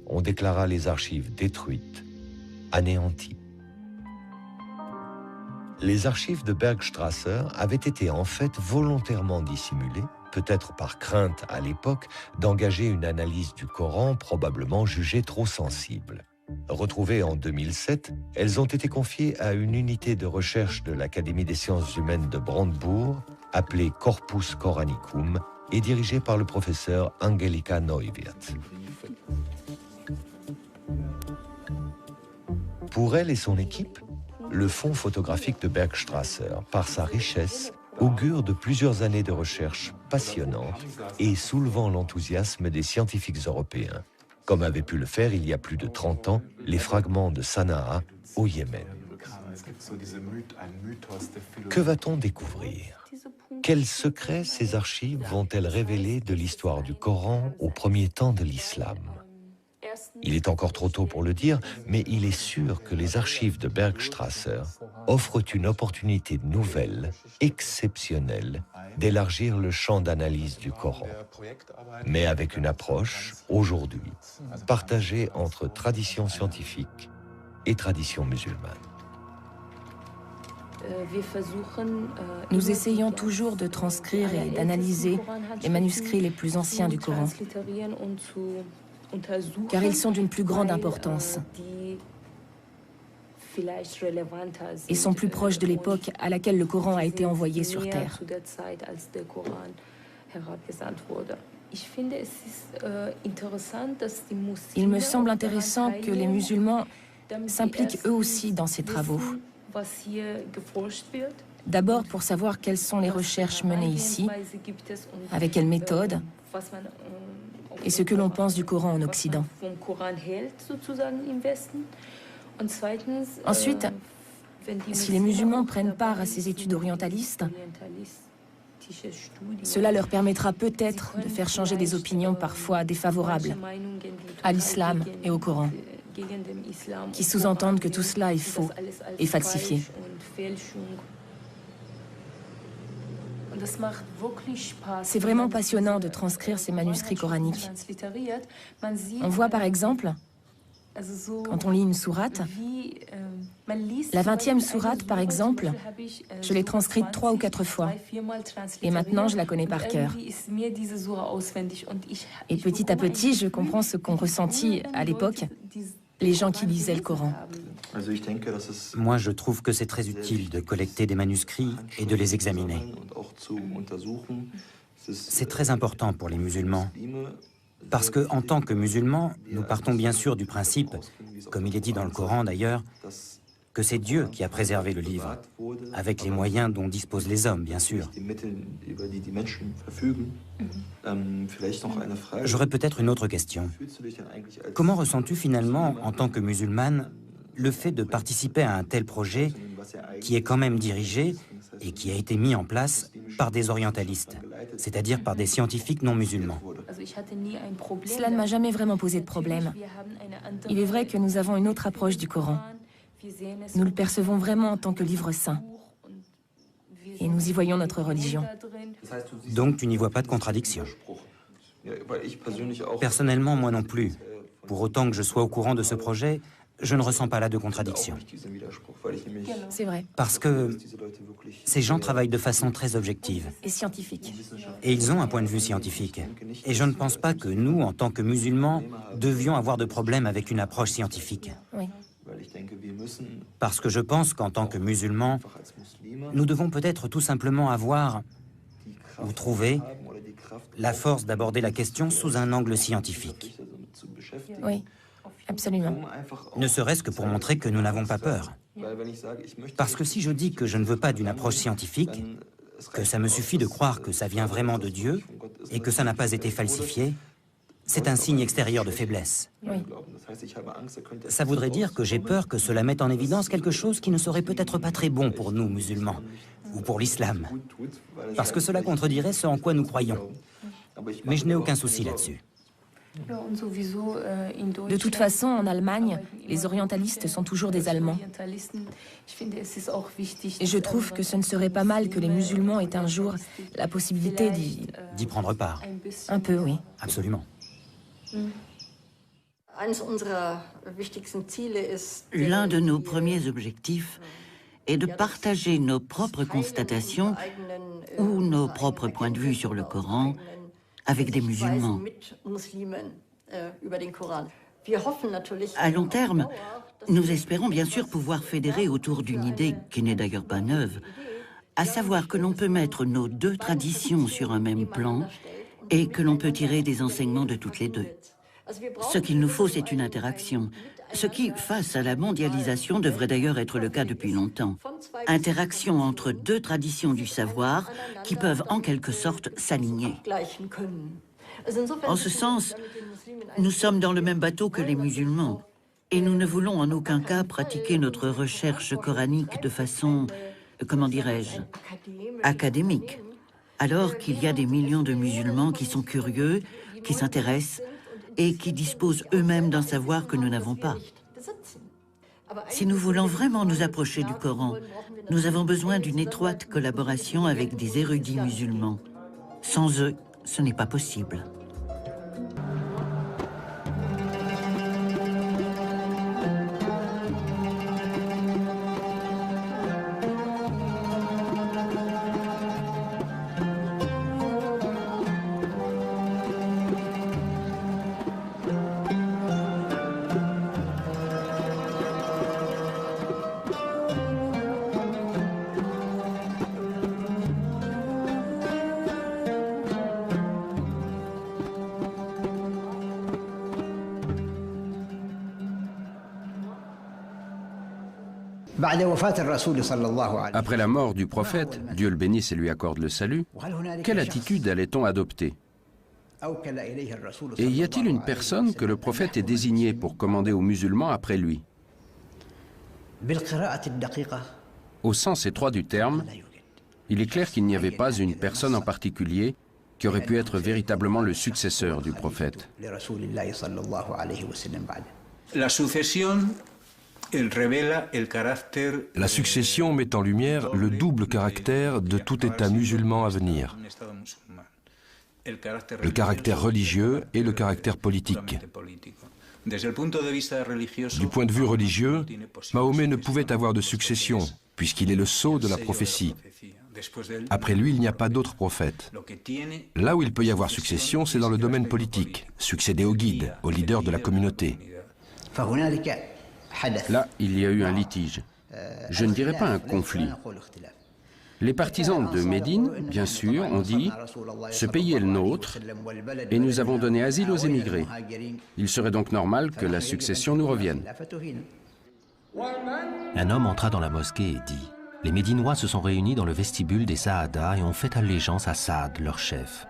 On déclara les archives détruites, anéanties. Les archives de Bergstrasser avaient été en fait volontairement dissimulées, peut-être par crainte à l'époque d'engager une analyse du Coran probablement jugée trop sensible. Retrouvées en 2007, elles ont été confiées à une unité de recherche de l'Académie des sciences humaines de Brandebourg, appelée Corpus Coranicum, et dirigée par le professeur Angelika Neuwirth. Pour elle et son équipe, le fonds photographique de Bergstrasser, par sa richesse, augure de plusieurs années de recherche passionnantes et soulevant l'enthousiasme des scientifiques européens, comme avait pu le faire il y a plus de 30 ans les fragments de Sanaa au Yémen. Que va-t-on découvrir? Quels secrets ces archives vont-elles révéler de l'histoire du Coran au premier temps de l'islam? Il est encore trop tôt pour le dire, mais il est sûr que les archives de Bergstrasser offrent une opportunité nouvelle, exceptionnelle, d'élargir le champ d'analyse du Coran, mais avec une approche, aujourd'hui, partagée entre tradition scientifique et tradition musulmane. Nous essayons toujours de transcrire et d'analyser les manuscrits les plus anciens du Coran, car ils sont d'une plus grande importance et sont plus proches de l'époque à laquelle le Coran a été envoyé sur terre. Il me semble intéressant que les musulmans s'impliquent eux aussi dans ces travaux. D'abord pour savoir quelles sont les recherches menées ici, avec quelle méthode, et ce que l'on pense du Coran en Occident. Ensuite, si les musulmans prennent part à ces études orientalistes, cela leur permettra peut-être de faire changer des opinions parfois défavorables à l'islam et au Coran, qui sous-entendent que tout cela est faux et falsifié. C'est vraiment passionnant de transcrire ces manuscrits coraniques. On voit par exemple, quand on lit une sourate, la 20e sourate par exemple, je l'ai transcrite 3 ou 4 fois. Et maintenant, je la connais par cœur. Et petit à petit, je comprends ce qu'ont ressenti à l'époque les gens qui lisaient le Coran. Moi, je trouve que c'est très utile de collecter des manuscrits et de les examiner. C'est très important pour les musulmans, parce que, en tant que musulmans, nous partons bien sûr du principe, comme il est dit dans le Coran d'ailleurs, que c'est Dieu qui a préservé le livre, avec les moyens dont disposent les hommes, bien sûr. J'aurais peut-être une autre question. Comment ressens-tu finalement, en tant que musulmane, le fait de participer à un tel projet qui est quand même dirigé et qui a été mis en place par des orientalistes, c'est-à-dire par des scientifiques non musulmans? Cela ne m'a jamais vraiment posé de problème. Il est vrai que nous avons une autre approche du Coran. Nous le percevons vraiment en tant que livre saint. Et nous y voyons notre religion. Donc tu n'y vois pas de contradiction? Personnellement, moi non plus. Pour autant que je sois au courant de ce projet, je ne ressens pas là de contradiction. C'est vrai. Parce que ces gens travaillent de façon très objective. Et scientifique. Et ils ont un point de vue scientifique. Et je ne pense pas que nous, en tant que musulmans, devions avoir de problème avec une approche scientifique. Oui. Parce que je pense qu'en tant que musulmans, nous devons peut-être tout simplement avoir, ou trouver, la force d'aborder la question sous un angle scientifique. Oui, absolument. Ne serait-ce que pour montrer que nous n'avons pas peur. Parce que si je dis que je ne veux pas d'une approche scientifique, que ça me suffit de croire que ça vient vraiment de Dieu et que ça n'a pas été falsifié, c'est un signe extérieur de faiblesse. Oui. Ça voudrait dire que j'ai peur que cela mette en évidence quelque chose qui ne serait peut-être pas très bon pour nous, musulmans, ou pour l'islam, parce que cela contredirait ce en quoi nous croyons. Mais je n'ai aucun souci là-dessus. De toute façon, en Allemagne, les orientalistes sont toujours des Allemands. Et je trouve que ce ne serait pas mal que les musulmans aient un jour la possibilité d'y prendre part. Un peu, oui. Absolument. L'un de nos premiers objectifs est de partager nos propres constatations ou nos propres points de vue sur le Coran avec des musulmans. À long terme, nous espérons bien sûr pouvoir fédérer autour d'une idée qui n'est d'ailleurs pas neuve, à savoir que l'on peut mettre nos deux traditions sur un même plan et que l'on peut tirer des enseignements de toutes les deux. Ce qu'il nous faut, c'est une interaction. Ce qui, face à la mondialisation, devrait d'ailleurs être le cas depuis longtemps. Interaction entre deux traditions du savoir qui peuvent en quelque sorte s'aligner. En ce sens, nous sommes dans le même bateau que les musulmans. Et nous ne voulons en aucun cas pratiquer notre recherche coranique de façon, comment dirais-je, académique. Alors qu'il y a des millions de musulmans qui sont curieux, qui s'intéressent et qui disposent eux-mêmes d'un savoir que nous n'avons pas. Si nous voulons vraiment nous approcher du Coran, nous avons besoin d'une étroite collaboration avec des érudits musulmans. Sans eux, ce n'est pas possible. Après la mort du prophète, Dieu le bénisse et lui accorde le salut, quelle attitude allait-on adopter? Et y a-t-il une personne que le prophète ait désignée pour commander aux musulmans après lui? Au sens étroit du terme, il est clair qu'il n'y avait pas une personne en particulier qui aurait pu être véritablement le successeur du prophète. La succession met en lumière le double caractère de tout État musulman à venir, le caractère religieux et le caractère politique. Du point de vue religieux, Mahomet ne pouvait avoir de succession, puisqu'il est le sceau de la prophétie. Après lui, il n'y a pas d'autre prophète. Là où il peut y avoir succession, c'est dans le domaine politique, succéder au guide, au leader de la communauté. Là, il y a eu un litige. Je ne dirais pas un conflit. Les partisans de Médine, bien sûr, ont dit « Ce pays est le nôtre et nous avons donné asile aux émigrés. Il serait donc normal que la succession nous revienne. » Un homme entra dans la mosquée et dit « Les Médinois se sont réunis dans le vestibule des Saada et ont fait allégeance à Saad, leur chef. »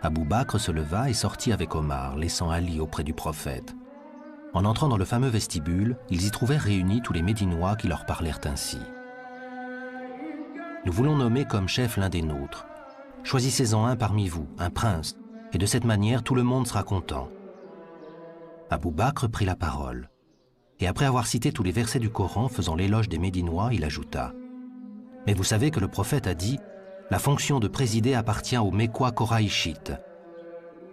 Abou Bakr se leva et sortit avec Omar, laissant Ali auprès du prophète. En entrant dans le fameux vestibule, ils y trouvèrent réunis tous les Médinois qui leur parlèrent ainsi. « Nous voulons nommer comme chef l'un des nôtres. Choisissez-en un parmi vous, un prince, et de cette manière tout le monde sera content. » Abou Bakr prit la parole, et après avoir cité tous les versets du Coran faisant l'éloge des Médinois, il ajouta « Mais vous savez que le prophète a dit « La fonction de présider appartient aux Mécois Koraïchites. »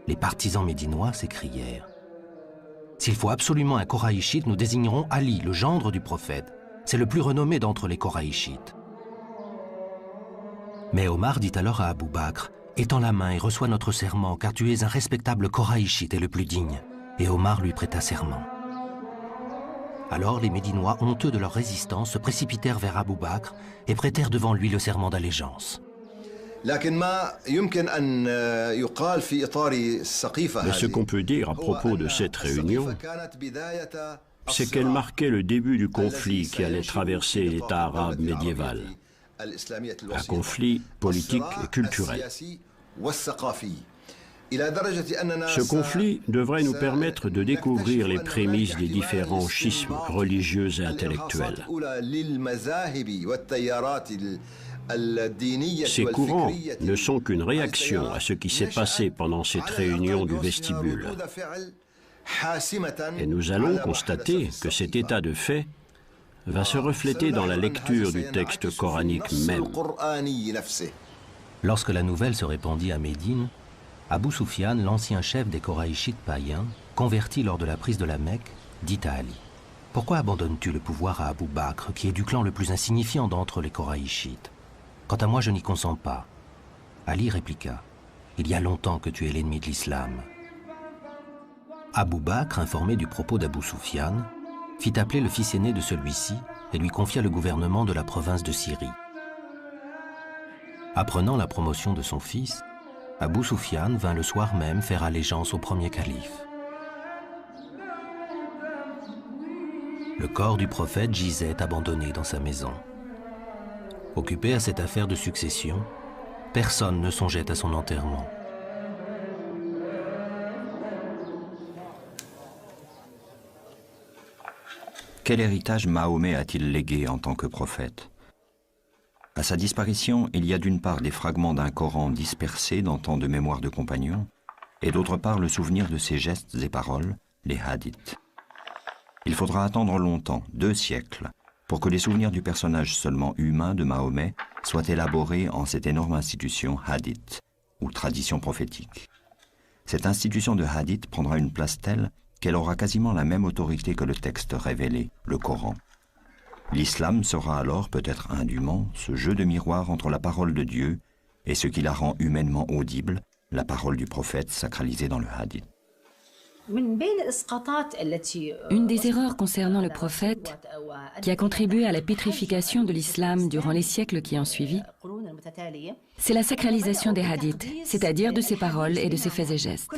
Les partisans médinois s'écrièrent « S'il faut absolument un Koraïchite, nous désignerons Ali, le gendre du prophète. C'est le plus renommé d'entre les Koraïchites. » Mais Omar dit alors à Abou Bakr « Étends la main et reçois notre serment, car tu es un respectable Koraïchite et le plus digne. » Et Omar lui prêta serment. Alors les Médinois, honteux de leur résistance, se précipitèrent vers Abou Bakr et prêtèrent devant lui le serment d'allégeance. Mais ce qu'on peut dire à propos de cette réunion, c'est qu'elle marquait le début du conflit qui allait traverser l'État arabe médiéval. Un conflit politique et culturel. Ce conflit devrait nous permettre de découvrir les prémices des différents schismes religieux et intellectuels. Ces courants ne sont qu'une réaction à ce qui s'est passé pendant cette réunion du vestibule. Et nous allons constater que cet état de fait va se refléter dans la lecture du texte coranique même. Lorsque la nouvelle se répandit à Médine, Abou Soufian, l'ancien chef des Koraïchites païens, converti lors de la prise de la Mecque, dit à Ali « Pourquoi abandonnes-tu le pouvoir à Abou Bakr, qui est du clan le plus insignifiant d'entre les Koraïchites? Quant à moi, je n'y consens pas. » Ali répliqua « Il y a longtemps que tu es l'ennemi de l'islam. » Abou Bakr, informé du propos d'Abou Soufian, fit appeler le fils aîné de celui-ci et lui confia le gouvernement de la province de Syrie. Apprenant la promotion de son fils, Abou Soufian vint le soir même faire allégeance au premier calife. Le corps du prophète gisait abandonné dans sa maison. Occupé à cette affaire de succession, personne ne songeait à son enterrement. Quel héritage Mahomet a-t-il légué en tant que prophète? À sa disparition, il y a d'une part des fragments d'un Coran dispersés dans tant de mémoires de compagnons, et d'autre part le souvenir de ses gestes et paroles, les hadiths. Il faudra attendre longtemps, 2 siècles, pour que les souvenirs du personnage seulement humain de Mahomet soient élaborés en cette énorme institution hadith, ou tradition prophétique. Cette institution de hadith prendra une place telle qu'elle aura quasiment la même autorité que le texte révélé, le Coran. L'islam sera alors peut-être indûment ce jeu de miroir entre la parole de Dieu et ce qui la rend humainement audible, la parole du prophète sacralisée dans le hadith. Une des erreurs concernant le prophète qui a contribué à la pétrification de l'islam durant les siècles qui ont suivi, c'est la sacralisation des hadiths, c'est-à-dire de ses paroles et de ses faits et gestes.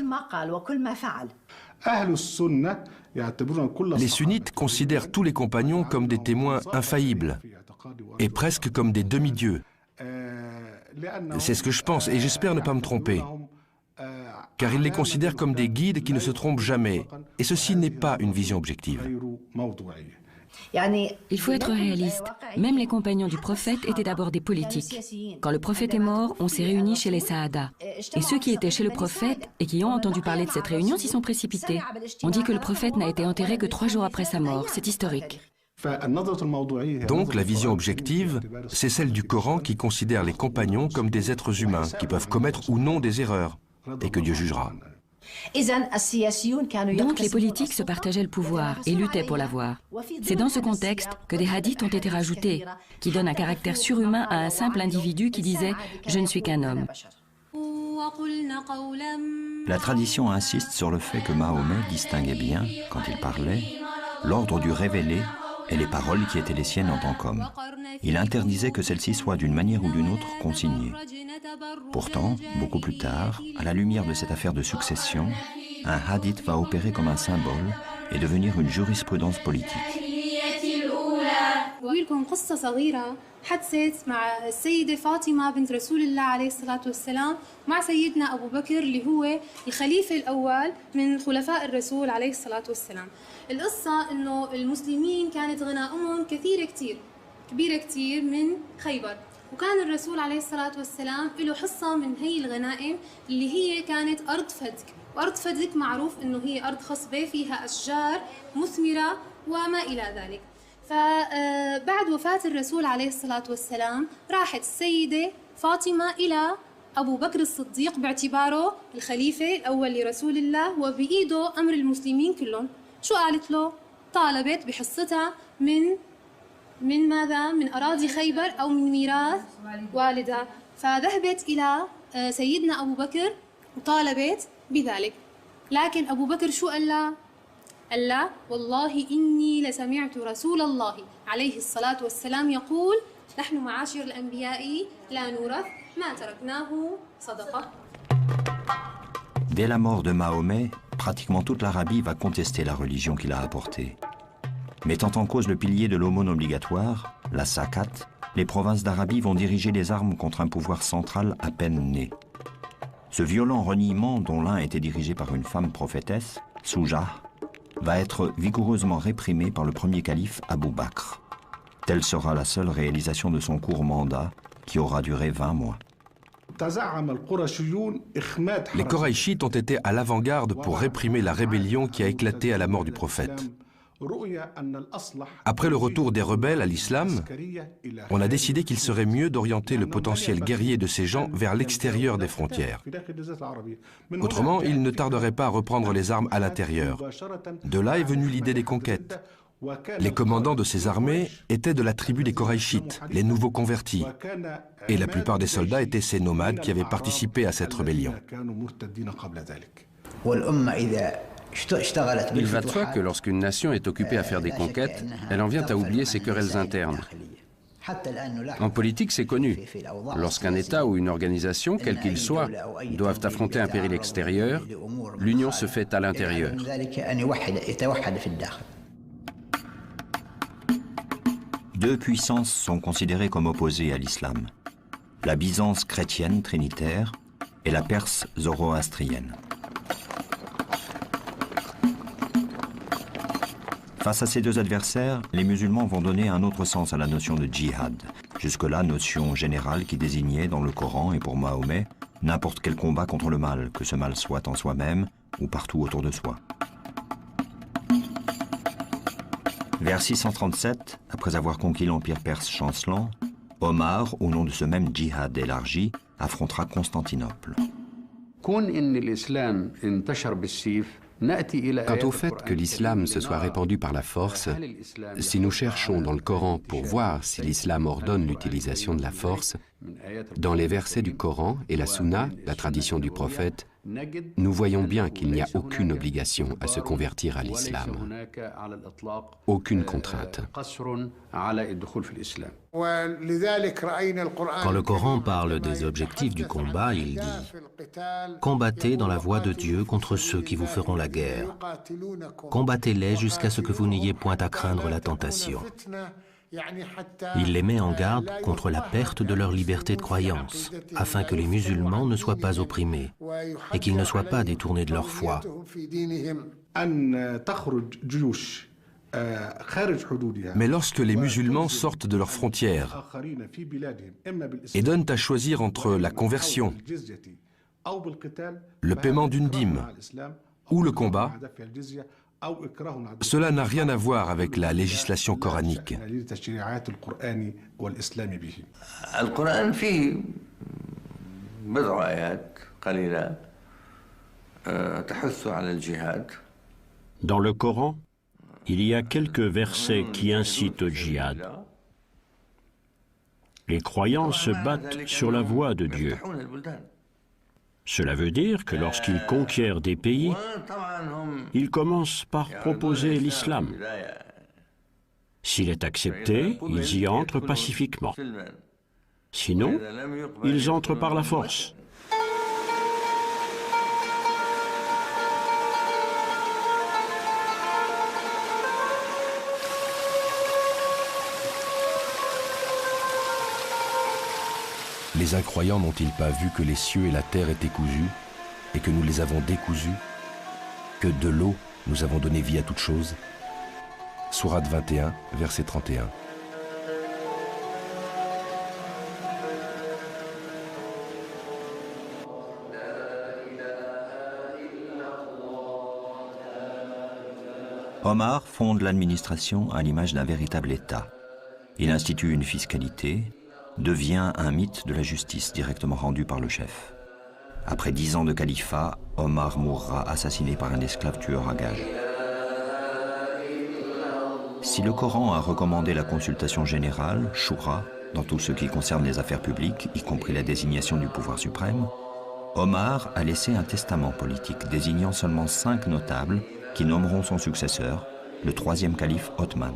Les sunnites considèrent tous les compagnons comme des témoins infaillibles et presque comme des demi-dieux. C'est ce que je pense et j'espère ne pas me tromper, car ils les considèrent comme des guides qui ne se trompent jamais, et ceci n'est pas une vision objective. Il faut être réaliste. Même les compagnons du prophète étaient d'abord des politiques. Quand le prophète est mort, on s'est réunis chez les Saada. Et ceux qui étaient chez le prophète et qui ont entendu parler de cette réunion s'y sont précipités. On dit que le prophète n'a été enterré que 3 jours après sa mort. C'est historique. Donc la vision objective, c'est celle du Coran qui considère les compagnons comme des êtres humains qui peuvent commettre ou non des erreurs et que Dieu jugera. Donc les politiques se partageaient le pouvoir et luttaient pour l'avoir. C'est dans ce contexte que des hadiths ont été rajoutés, qui donnent un caractère surhumain à un simple individu qui disait « Je ne suis qu'un homme ». La tradition insiste sur le fait que Mahomet distinguait bien, quand il parlait, l'ordre du révélé et les paroles qui étaient les siennes en tant qu'homme. Il interdisait que celles-ci soient d'une manière ou d'une autre consignées. Pourtant, beaucoup plus tard, à la lumière de cette affaire de succession, un hadith va opérer comme un symbole et devenir une jurisprudence politique. بقولكم قصة صغيرة حدثت مع السيدة فاطمة بنت رسول الله عليه الصلاة والسلام مع سيدنا أبو بكر اللي هو الخليفة الأول من خلفاء الرسول عليه الصلاة والسلام. القصة إنه المسلمين كانت غنائمهم كبيرة كتير من خيبر، وكان الرسول عليه الصلاة والسلام له حصة من هي الغنائم اللي هي كانت أرض فدك، وأرض فدك معروف إنه هي أرض خصبة فيها أشجار مثمرة وما إلى ذلك. فبعد وفاة الرسول عليه الصلاة والسلام راحت السيدة فاطمة إلى أبو بكر الصديق باعتباره الخليفة الأول لرسول الله وبإيده أمر المسلمين كلهم. شو قالت له؟ طالبت بحصتها من ماذا؟ من أراضي خيبر أو من ميراث والدها. فذهبت إلى سيدنا أبو بكر وطالبت بذلك. لكن أبو بكر شو قال لها؟ قال لا والله إني لسمعت رسول الله عليه الصلاة والسلام يقول نحن معاشر الأنبياء لا نورث ما تركناه صدقة. Dès la mort de Mahomet, pratiquement toute l'Arabie va contester la religion qu'il a apportée. Mettant en cause le pilier de l'aumône obligatoire, la zakat, les provinces d'Arabie vont diriger les armes contre un pouvoir central à peine né. Ce violent reniement, dont l'un était dirigé par une femme prophétesse, Soujah, va être vigoureusement réprimé par le premier calife Abou Bakr. Telle sera la seule réalisation de son court mandat, qui aura duré 20 mois. Les Koraïchites ont été à l'avant-garde pour réprimer la rébellion qui a éclaté à la mort du prophète. Après le retour des rebelles à l'islam, on a décidé qu'il serait mieux d'orienter le potentiel guerrier de ces gens vers l'extérieur des frontières. Autrement, ils ne tarderaient pas à reprendre les armes à l'intérieur. De là est venue l'idée des conquêtes. Les commandants de ces armées étaient de la tribu des Koraïchites, les nouveaux convertis. Et la plupart des soldats étaient ces nomades qui avaient participé à cette rébellion. Il va de soi que lorsqu'une nation est occupée à faire des conquêtes, elle en vient à oublier ses querelles internes. En politique, c'est connu. Lorsqu'un État ou une organisation, quel qu'il soit, doivent affronter un péril extérieur, l'union se fait à l'intérieur. Deux puissances sont considérées comme opposées à l'islam. La Byzance chrétienne trinitaire et la Perse zoroastrienne. Face à ces deux adversaires, les musulmans vont donner un autre sens à la notion de djihad. Jusque-là, notion générale qui désignait dans le Coran et pour Mahomet n'importe quel combat contre le mal, que ce mal soit en soi-même ou partout autour de soi. Vers 637, après avoir conquis l'empire perse chancelant, Omar, au nom de ce même djihad élargi, affrontera Constantinople. Quant au fait que l'islam se soit répandu par la force, si nous cherchons dans le Coran pour voir si l'islam ordonne l'utilisation de la force, dans les versets du Coran et la Sunna, la tradition du prophète, nous voyons bien qu'il n'y a aucune obligation à se convertir à l'islam. Aucune contrainte. Quand le Coran parle des objectifs du combat, il dit « Combattez dans la voie de Dieu contre ceux qui vous feront la guerre. Combattez-les jusqu'à ce que vous n'ayez point à craindre la tentation. » Il les met en garde contre la perte de leur liberté de croyance, afin que les musulmans ne soient pas opprimés et qu'ils ne soient pas détournés de leur foi. Mais lorsque les musulmans sortent de leurs frontières et donnent à choisir entre la conversion, le paiement d'une dîme ou le combat, cela n'a rien à voir avec la législation coranique. Dans le Coran, il y a quelques versets qui incitent au djihad. Les croyants se battent sur la voie de Dieu. Cela veut dire que lorsqu'ils conquièrent des pays, ils commencent par proposer l'islam. S'il est accepté, ils y entrent pacifiquement. Sinon, ils entrent par la force. Les incroyants n'ont-ils pas vu que les cieux et la terre étaient cousus et que nous les avons décousus, que de l'eau nous avons donné vie à toute chose? Sourate 21, verset 31. Omar fonde l'administration à l'image d'un véritable État. Il institue une fiscalité, devient un mythe de la justice directement rendu par le chef. Après 10 ans de califat, Omar mourra assassiné par un esclave tueur à gages. Si le Coran a recommandé la consultation générale, Shura, dans tout ce qui concerne les affaires publiques, y compris la désignation du pouvoir suprême, Omar a laissé un testament politique désignant seulement 5 notables qui nommeront son successeur, le 3e calife Othman.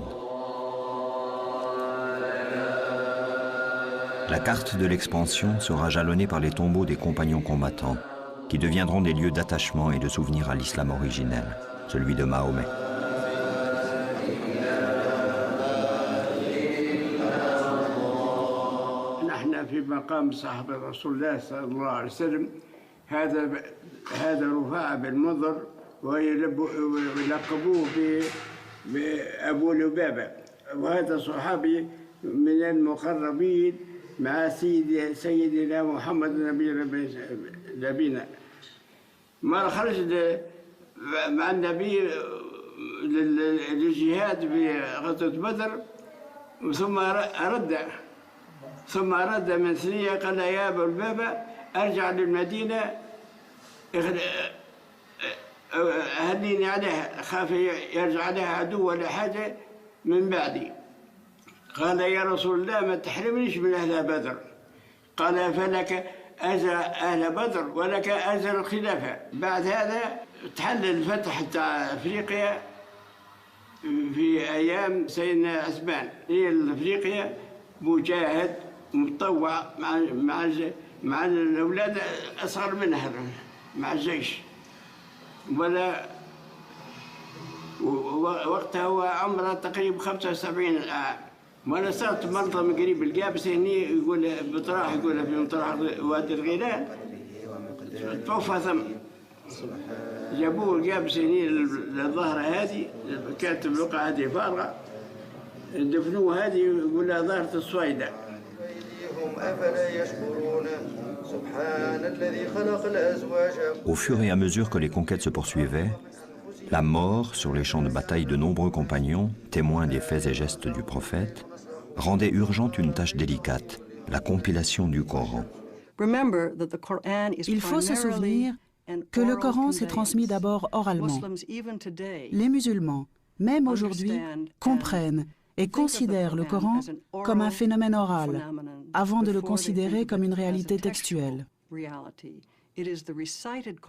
La carte de l'expansion sera jalonnée par les tombeaux des compagnons combattants, qui deviendront des lieux d'attachement et de souvenir à l'islam originel, celui de Mahomet. مع سيدنا محمد نبينا ما خرج مع النبي للجهاد في غزوة بدر ثم رد من ثنية قال يا أبا لبابة أرجع للمدينة أهنيني عليها خاف يرجع عليها عدو ولا حاجة من بعدي قال يا رسول الله ما تحرمنيش من أهل بدر قال فلك أجر أهل بدر ولك أجر الخلافة بعد هذا تحل الفتح تاع أفريقيا في أيام سيدنا عثمان هي أفريقيا مجاهد متطوع مع الأولاد أصغر منها مع الجيش ولا وقتها هو عمره تقريبا 75 عام وانا صرت مرضى من قريب القابس هني يقول بطراح يقول في مطرح وادي الغيلان توفى ثم جابوه جاب سنين الظهر هذه كانت البقعة هذه فارغة دفنوه هذه يقول لها ظهرة الصويدة. Au fur et à mesure que les conquêtes se poursuivaient, la mort sur les champs de bataille de nombreux compagnons, témoins des faits et gestes du prophète, rendait urgente une tâche délicate, la compilation du Coran. Il faut se souvenir que le Coran s'est transmis d'abord oralement. Les musulmans, même aujourd'hui, comprennent et considèrent le Coran comme un phénomène oral, avant de le considérer comme une réalité textuelle.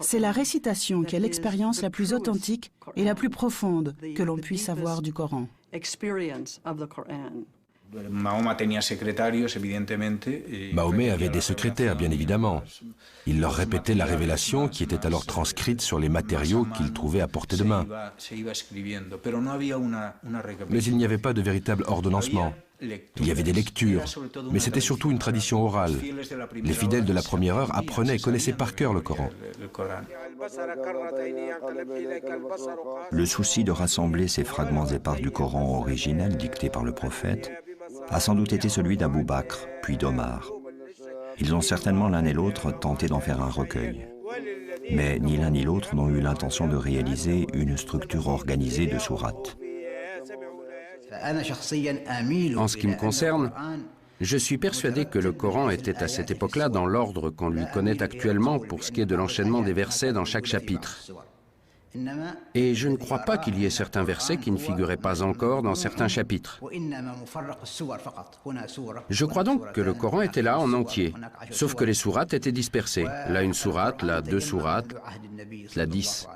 C'est la récitation qui est l'expérience la plus authentique et la plus profonde que l'on puisse avoir du Coran. Mahomet avait des secrétaires, bien évidemment. Il leur répétait la révélation qui était alors transcrite sur les matériaux qu'il trouvait à portée de main. Mais il n'y avait pas de véritable ordonnancement. Il y avait des lectures, mais c'était surtout une tradition orale. Les fidèles de la première heure apprenaient et connaissaient par cœur le Coran. Le souci de rassembler ces fragments épars du Coran originel dicté par le prophète a sans doute été celui d'Abou Bakr, puis d'Omar. Ils ont certainement l'un et l'autre tenté d'en faire un recueil. Mais ni l'un ni l'autre n'ont eu l'intention de réaliser une structure organisée de sourates. En ce qui me concerne, je suis persuadé que le Coran était à cette époque-là dans l'ordre qu'on lui connaît actuellement pour ce qui est de l'enchaînement des versets dans chaque chapitre. Et je ne crois pas qu'il y ait certains versets qui ne figuraient pas encore dans certains chapitres. Je crois donc que le Coran était là en entier, sauf que les sourates étaient dispersées. Là une sourate, là 2 sourates, là 10.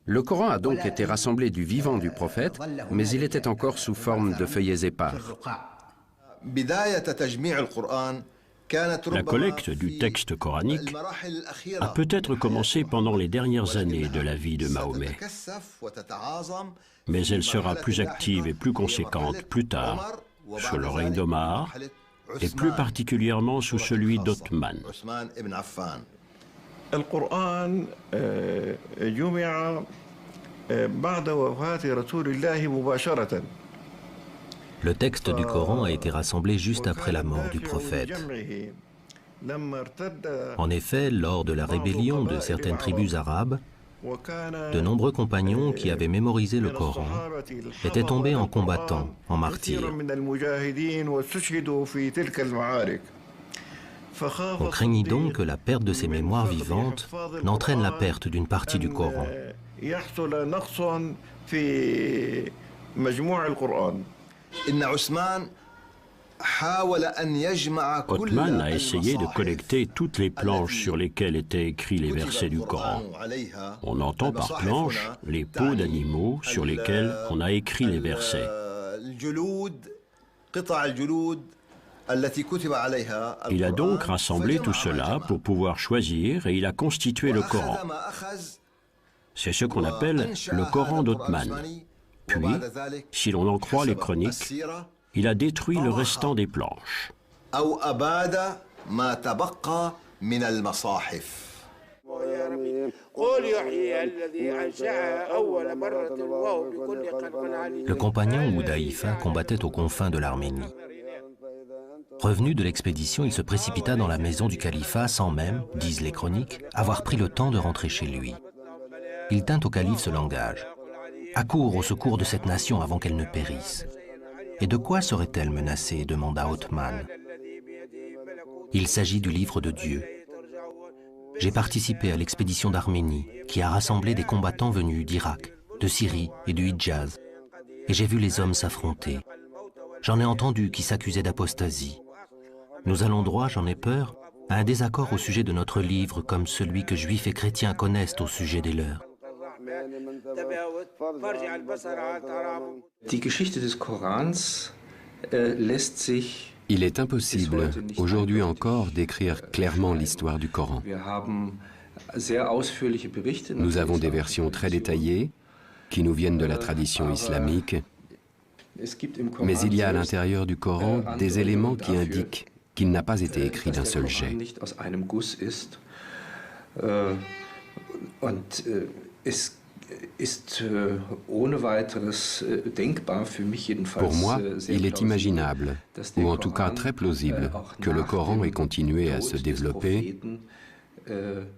Le Coran a donc été rassemblé du vivant du prophète, mais il était encore sous forme de feuillets épars. La collecte du texte coranique a peut-être commencé pendant les dernières années de la vie de Mahomet, mais elle sera plus active et plus conséquente plus tard, sous le règne d'Omar, et plus particulièrement sous celui d'Othman. Le texte du Coran a été rassemblé juste après la mort du prophète. En effet, lors de la rébellion de certaines tribus arabes, de nombreux compagnons qui avaient mémorisé le Coran étaient tombés en combattant, en martyrs. On craignit donc que la perte de ces mémoires vivantes n'entraîne la perte d'une partie du Coran. Othman a essayé de collecter toutes les planches sur lesquelles étaient écrits les versets du Coran. On entend par planches les peaux d'animaux sur lesquelles on a écrit les versets. Il a donc rassemblé tout cela pour pouvoir choisir et il a constitué le Coran. C'est ce qu'on appelle le Coran d'Othman. Puis, si l'on en croit les chroniques, il a détruit le restant des planches. Le compagnon Hudayfa combattait aux confins de l'Arménie. Revenu de l'expédition, il se précipita dans la maison du califat sans même, disent les chroniques, avoir pris le temps de rentrer chez lui. Il tint au calife ce langage. « Accours au secours de cette nation avant qu'elle ne périsse. » « Et de quoi serait-elle menacée » demanda Othman. « Il s'agit du livre de Dieu. J'ai participé à l'expédition d'Arménie qui a rassemblé des combattants venus d'Irak, de Syrie et du Hidjaz. Et j'ai vu les hommes s'affronter. J'en ai entendu qui s'accusaient d'apostasie. Nous allons droit, j'en ai peur, à un désaccord au sujet de notre livre comme celui que juifs et chrétiens connaissent au sujet des leurs. Il est impossible, aujourd'hui encore, d'écrire clairement l'histoire du Coran. Nous avons des versions très détaillées qui nous viennent de la tradition islamique, mais il y a à l'intérieur du Coran des éléments qui indiquent qu'il n'a pas été écrit d'un seul jet. Pour moi, il est imaginable, ou en tout cas très plausible, que le Coran ait continué à se développer,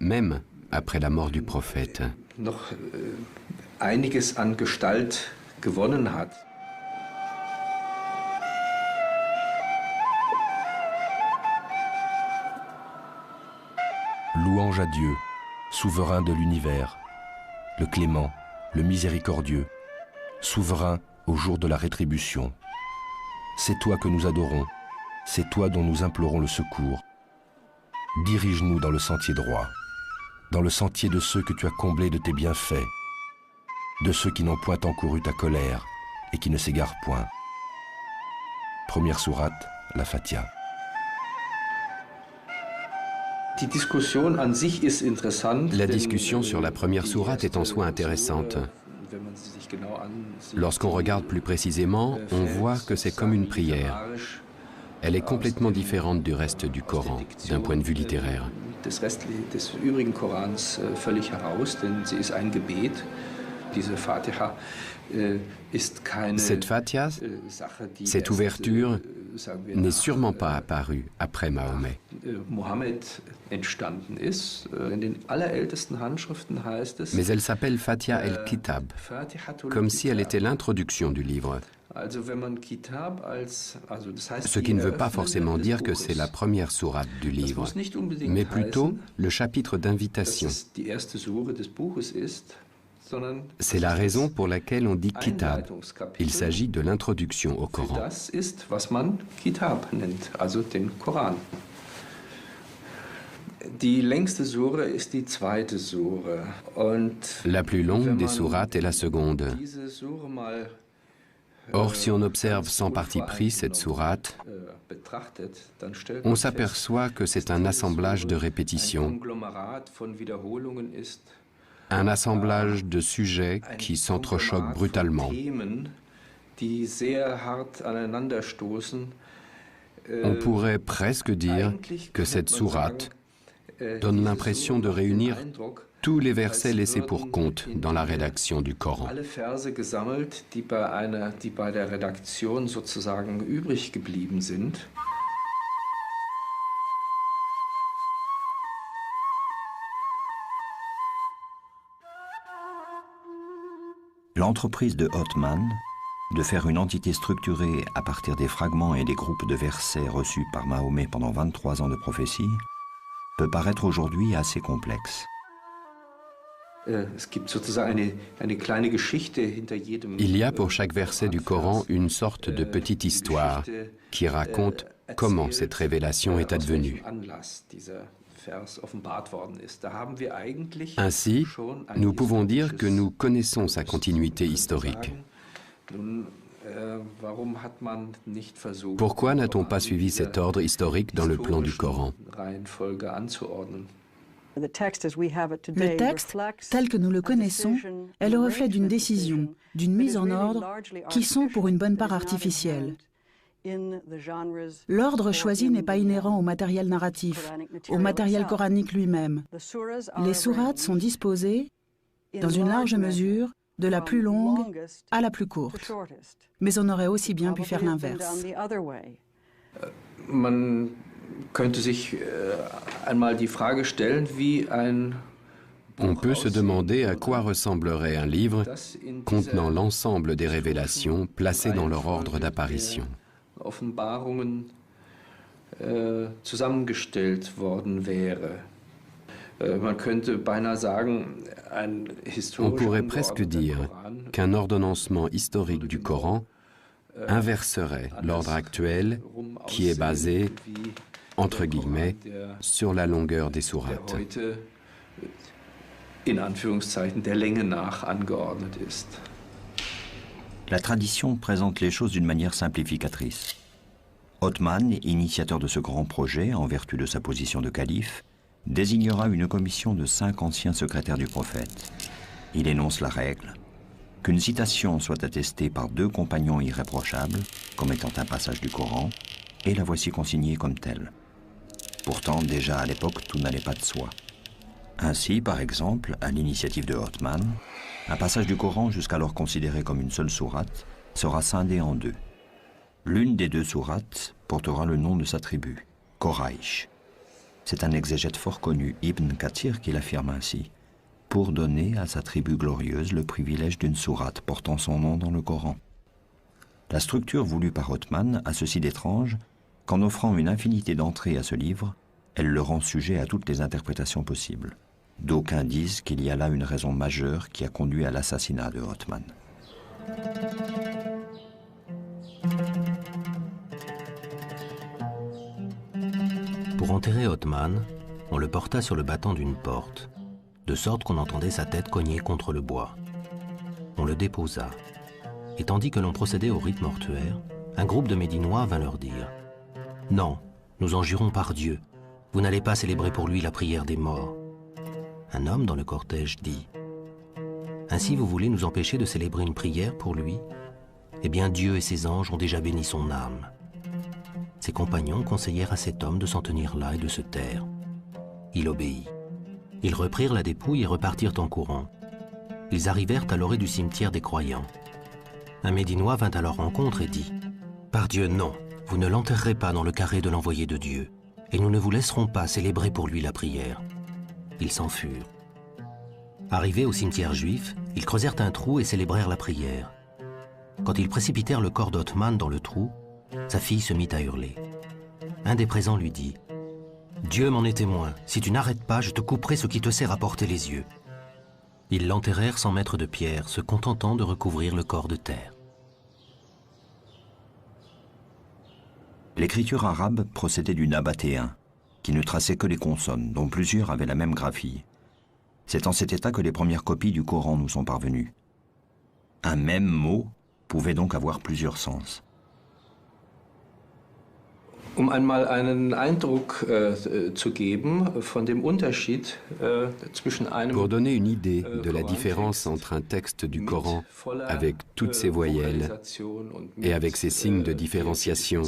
même après la mort du prophète. Louange à Dieu, souverain de l'univers, le clément, le miséricordieux, souverain au jour de la rétribution. C'est toi que nous adorons, c'est toi dont nous implorons le secours. Dirige-nous dans le sentier droit, dans le sentier de ceux que tu as comblés de tes bienfaits, de ceux qui n'ont point encouru ta colère et qui ne s'égarent point. Première sourate, la Fatiha. La discussion sur la première sourate est en soi intéressante. Lorsqu'on regarde plus précisément, on voit que c'est comme une prière. Elle est complètement différente du reste du Coran, d'un point de vue littéraire. Cette Fatiha, cette ouverture, n'est sûrement pas apparue après Mahomet. Mais elle s'appelle Fatiha el-Kitab, comme si elle était l'introduction du livre. Ce qui ne veut pas forcément dire que c'est la première sourate du livre, mais plutôt le chapitre d'invitation. C'est la raison pour laquelle on dit Kitab. Il s'agit de l'introduction au Coran. La plus longue des sourates est la seconde. Or, si on observe sans parti pris cette sourate, on s'aperçoit que c'est un assemblage de répétitions, un assemblage de sujets qui s'entrechoquent brutalement. On pourrait presque dire que cette sourate donne l'impression de réunir tous les versets laissés pour compte dans la rédaction du Coran. L'entreprise de Othman de faire une entité structurée à partir des fragments et des groupes de versets reçus par Mahomet pendant 23 ans de prophétie peut paraître aujourd'hui assez complexe. Il y a pour chaque verset du Coran une sorte de petite histoire qui raconte comment cette révélation est advenue. Ainsi, nous pouvons dire que nous connaissons sa continuité historique. Pourquoi n'a-t-on pas suivi cet ordre historique dans le plan du Coran ? Le texte, tel que nous le connaissons, est le reflet d'une décision, d'une mise en ordre, qui sont pour une bonne part artificielles. L'ordre choisi n'est pas inhérent au matériel narratif, au matériel coranique lui-même. Les sourates sont disposées, dans une large mesure, de la plus longue à la plus courte. Mais on aurait aussi bien pu faire l'inverse. On peut se demander à quoi ressemblerait un livre contenant l'ensemble des révélations placées dans leur ordre d'apparition. On pourrait presque dire qu'un ordonnancement historique du Coran inverserait l'ordre actuel qui est basé, entre guillemets, sur la longueur des sourates. La tradition présente les choses d'une manière simplificatrice. Othman, initiateur de ce grand projet, en vertu de sa position de calife, désignera une commission de 5 anciens secrétaires du prophète. Il énonce la règle qu'une citation soit attestée par 2 compagnons irréprochables, comme étant un passage du Coran, et la voici consignée comme telle. Pourtant, déjà à l'époque, tout n'allait pas de soi. Ainsi, par exemple, à l'initiative de Othman, un passage du Coran jusqu'alors considéré comme une seule sourate sera scindé en deux. L'une des deux sourates portera le nom de sa tribu, Quraysh. C'est un exégète fort connu, Ibn Kathir, qui l'affirme ainsi, pour donner à sa tribu glorieuse le privilège d'une sourate portant son nom dans le Coran. La structure voulue par Othman a ceci d'étrange qu'en offrant une infinité d'entrées à ce livre, elle le rend sujet à toutes les interprétations possibles. D'aucuns disent qu'il y a là une raison majeure qui a conduit à l'assassinat de Othman. Pour enterrer Othman, on le porta sur le battant d'une porte, de sorte qu'on entendait sa tête cogner contre le bois. On le déposa. Et tandis que l'on procédait au rite mortuaire, un groupe de Médinois vint leur dire « Non, nous en jurons par Dieu, vous n'allez pas célébrer pour lui la prière des morts. » Un homme dans le cortège dit « Ainsi vous voulez nous empêcher de célébrer une prière pour lui? Eh bien Dieu et ses anges ont déjà béni son âme. » Ses compagnons conseillèrent à cet homme de s'en tenir là et de se taire. Il obéit. Ils reprirent la dépouille et repartirent en courant. Ils arrivèrent à l'orée du cimetière des croyants. Un Médinois vint à leur rencontre et dit « Par Dieu, non, vous ne l'enterrerez pas dans le carré de l'envoyé de Dieu, et nous ne vous laisserons pas célébrer pour lui la prière. » Ils s'en furent. Arrivés au cimetière juif, ils creusèrent un trou et célébrèrent la prière. Quand ils précipitèrent le corps d'Othman dans le trou, sa fille se mit à hurler. Un des présents lui dit « Dieu m'en est témoin, si tu n'arrêtes pas, je te couperai ce qui te sert à porter les yeux. » Ils l'enterrèrent sans mettre de pierre, se contentant de recouvrir le corps de terre. L'écriture arabe procédait du nabatéen, qui ne traçait que les consonnes, dont plusieurs avaient la même graphie. C'est en cet état que les premières copies du Coran nous sont parvenues. Un même mot pouvait donc avoir plusieurs sens. Um einmal einen Eindruck zu geben von dem Unterschied zwischen einem Pour donner une idée de la différence entre un texte du Coran avec toutes ses voyelles et avec ses signes de différenciation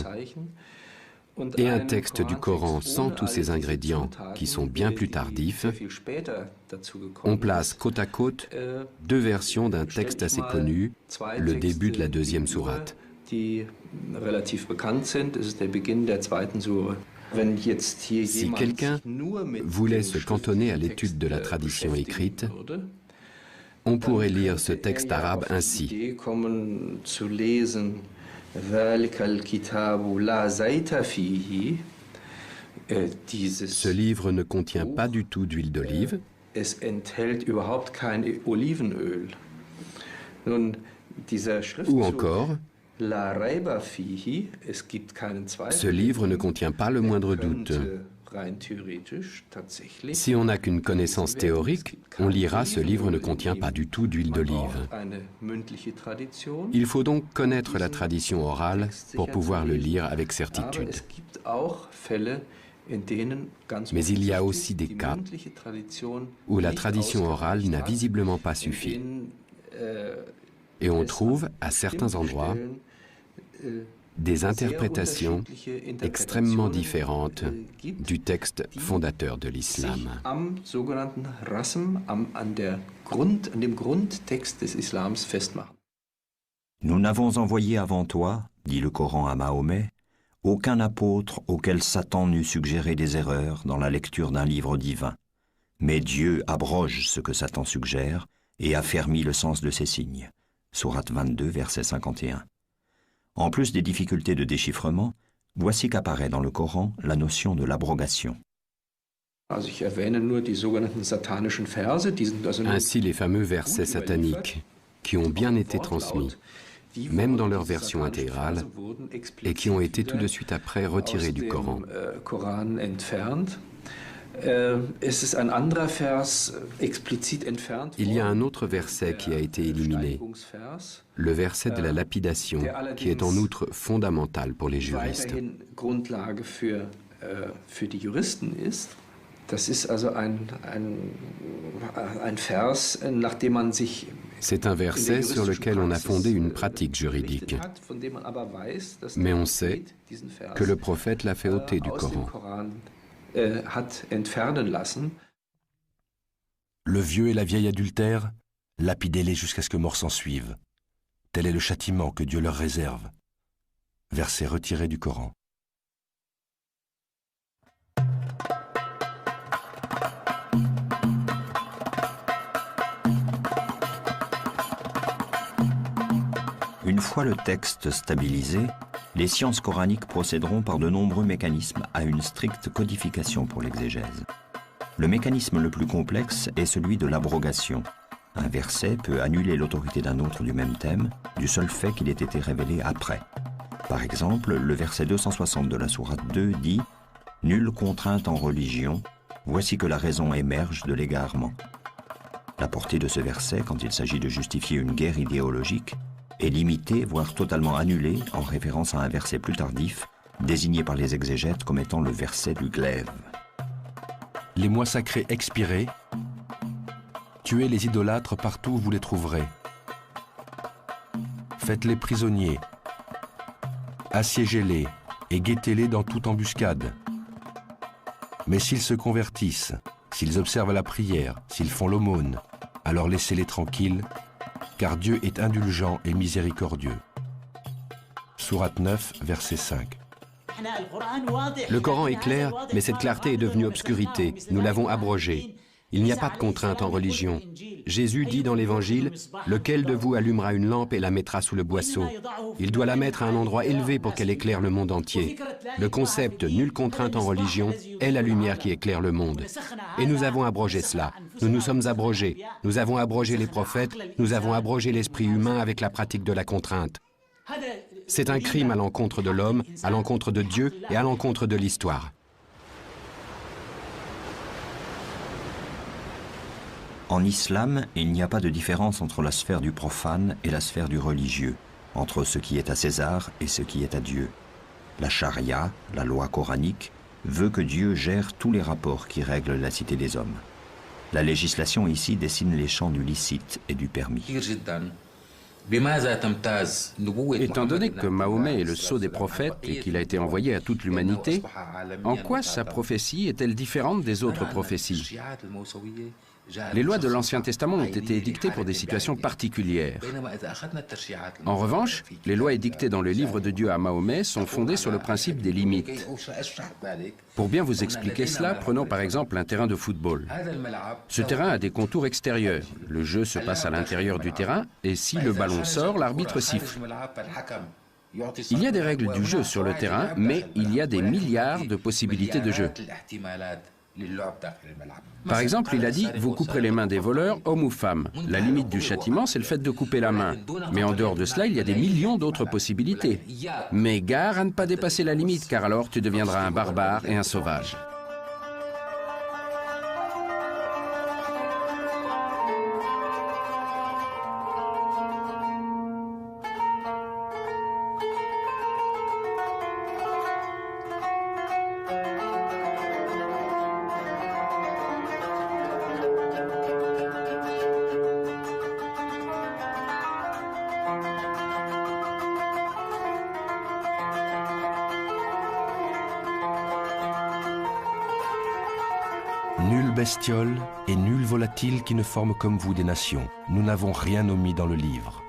et un texte du Coran sans tous ces ingrédients qui sont bien plus tardifs, on place côte à côte deux versions d'un texte assez connu, le début de la deuxième sourate. Si quelqu'un voulait se cantonner à l'étude de la tradition écrite, on pourrait lire ce texte arabe ainsi. Ce livre ne contient pas du tout d'huile d'olive. Ou encore, ce livre ne contient pas le moindre doute. Si on n'a qu'une connaissance théorique, on lira ce livre ne contient pas du tout d'huile d'olive. Il faut donc connaître la tradition orale pour pouvoir le lire avec certitude. Mais il y a aussi des cas où la tradition orale n'a visiblement pas suffi. Et on trouve, à certains endroits, des interprétations extrêmement différentes du texte fondateur de l'islam. Nous n'avons envoyé avant toi, dit le Coran à Mahomet, aucun apôtre auquel Satan n'eût suggéré des erreurs dans la lecture d'un livre divin. Mais Dieu abroge ce que Satan suggère et affermit le sens de ses signes. Sourate 22, verset 51. En plus des difficultés de déchiffrement, voici qu'apparaît dans le Coran la notion de l'abrogation. Ainsi les fameux versets sataniques, qui ont bien été transmis, même dans leur version intégrale, et qui ont été tout de suite après retirés du Coran. Il y a un autre verset qui a été éliminé, le verset de la lapidation, qui est en outre fondamental pour les juristes. C'est un verset sur lequel on a fondé une pratique juridique. Mais on sait que le prophète l'a fait ôter du Coran. Le vieux et la vieille adultère, lapidez-les jusqu'à ce que mort s'en suive. Tel est le châtiment que Dieu leur réserve. Verset retiré du Coran. Une fois le texte stabilisé, les sciences coraniques procéderont par de nombreux mécanismes à une stricte codification pour l'exégèse. Le mécanisme le plus complexe est celui de l'abrogation. Un verset peut annuler l'autorité d'un autre du même thème, du seul fait qu'il ait été révélé après. Par exemple, le verset 260 de la sourate 2 dit « Nulle contrainte en religion, voici que la raison émerge de l'égarement ». La portée de ce verset, quand il s'agit de justifier une guerre idéologique, est limitée, voire totalement annulée, en référence à un verset plus tardif, désigné par les exégètes comme étant le verset du glaive. Les mois sacrés expirés, tuez les idolâtres partout où vous les trouverez. Faites-les prisonniers, assiégez-les et guettez-les dans toute embuscade. Mais s'ils se convertissent, s'ils observent la prière, s'ils font l'aumône, alors laissez-les tranquilles, car Dieu est indulgent et miséricordieux. Sourate 9, verset 5. Le Coran est clair, mais cette clarté est devenue obscurité. Nous l'avons abrogé. Il n'y a pas de contrainte en religion. Jésus dit dans l'Évangile, « Lequel de vous allumera une lampe et la mettra sous le boisseau ?» Il doit la mettre à un endroit élevé pour qu'elle éclaire le monde entier. Le concept « nulle contrainte en religion » est la lumière qui éclaire le monde. Et nous avons abrogé cela. Nous nous sommes abrogés. Nous avons abrogé les prophètes. Nous avons abrogé l'esprit humain avec la pratique de la contrainte. C'est un crime à l'encontre de l'homme, à l'encontre de Dieu et à l'encontre de l'histoire. En islam, il n'y a pas de différence entre la sphère du profane et la sphère du religieux, entre ce qui est à César et ce qui est à Dieu. La charia, la loi coranique, veut que Dieu gère tous les rapports qui règlent la cité des hommes. La législation ici dessine les champs du licite et du permis. Étant donné que Mahomet est le sceau des prophètes et qu'il a été envoyé à toute l'humanité, en quoi sa prophétie est-elle différente des autres prophéties? Les lois de l'Ancien Testament ont été édictées pour des situations particulières. En revanche, les lois édictées dans le livre de Dieu à Mahomet sont fondées sur le principe des limites. Pour bien vous expliquer cela, prenons par exemple un terrain de football. Ce terrain a des contours extérieurs. Le jeu se passe à l'intérieur du terrain et si le ballon sort, l'arbitre siffle. Il y a des règles du jeu sur le terrain, mais il y a des milliards de possibilités de jeu. Par exemple, il a dit « Vous couperez les mains des voleurs, hommes ou femmes ». La limite du châtiment, c'est le fait de couper la main. Mais en dehors de cela, il y a des millions d'autres possibilités. Mais gare à ne pas dépasser la limite, car alors tu deviendras un barbare et un sauvage. Nulle bestiole et nul volatile qui ne forme comme vous des nations. Nous n'avons rien omis dans le livre.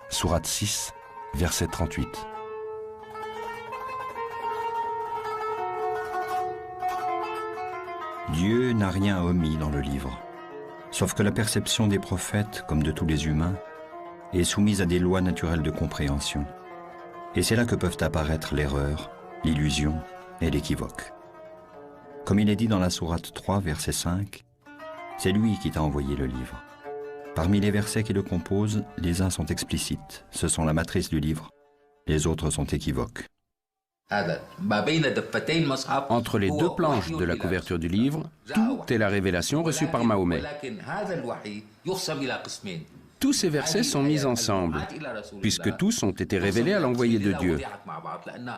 Sourate 6, verset 38. Dieu n'a rien omis dans le livre, sauf que la perception des prophètes, comme de tous les humains, est soumise à des lois naturelles de compréhension. Et c'est là que peuvent apparaître l'erreur, l'illusion et l'équivoque. Comme il est dit dans la sourate 3, verset 5, « C'est lui qui t'a envoyé le livre. » Parmi les versets qui le composent, les uns sont explicites, ce sont la matrice du livre, les autres sont équivoques. Entre les deux planches de la couverture du livre, tout est la révélation reçue par Mahomet. Tous ces versets sont mis ensemble, puisque tous ont été révélés à l'envoyé de Dieu.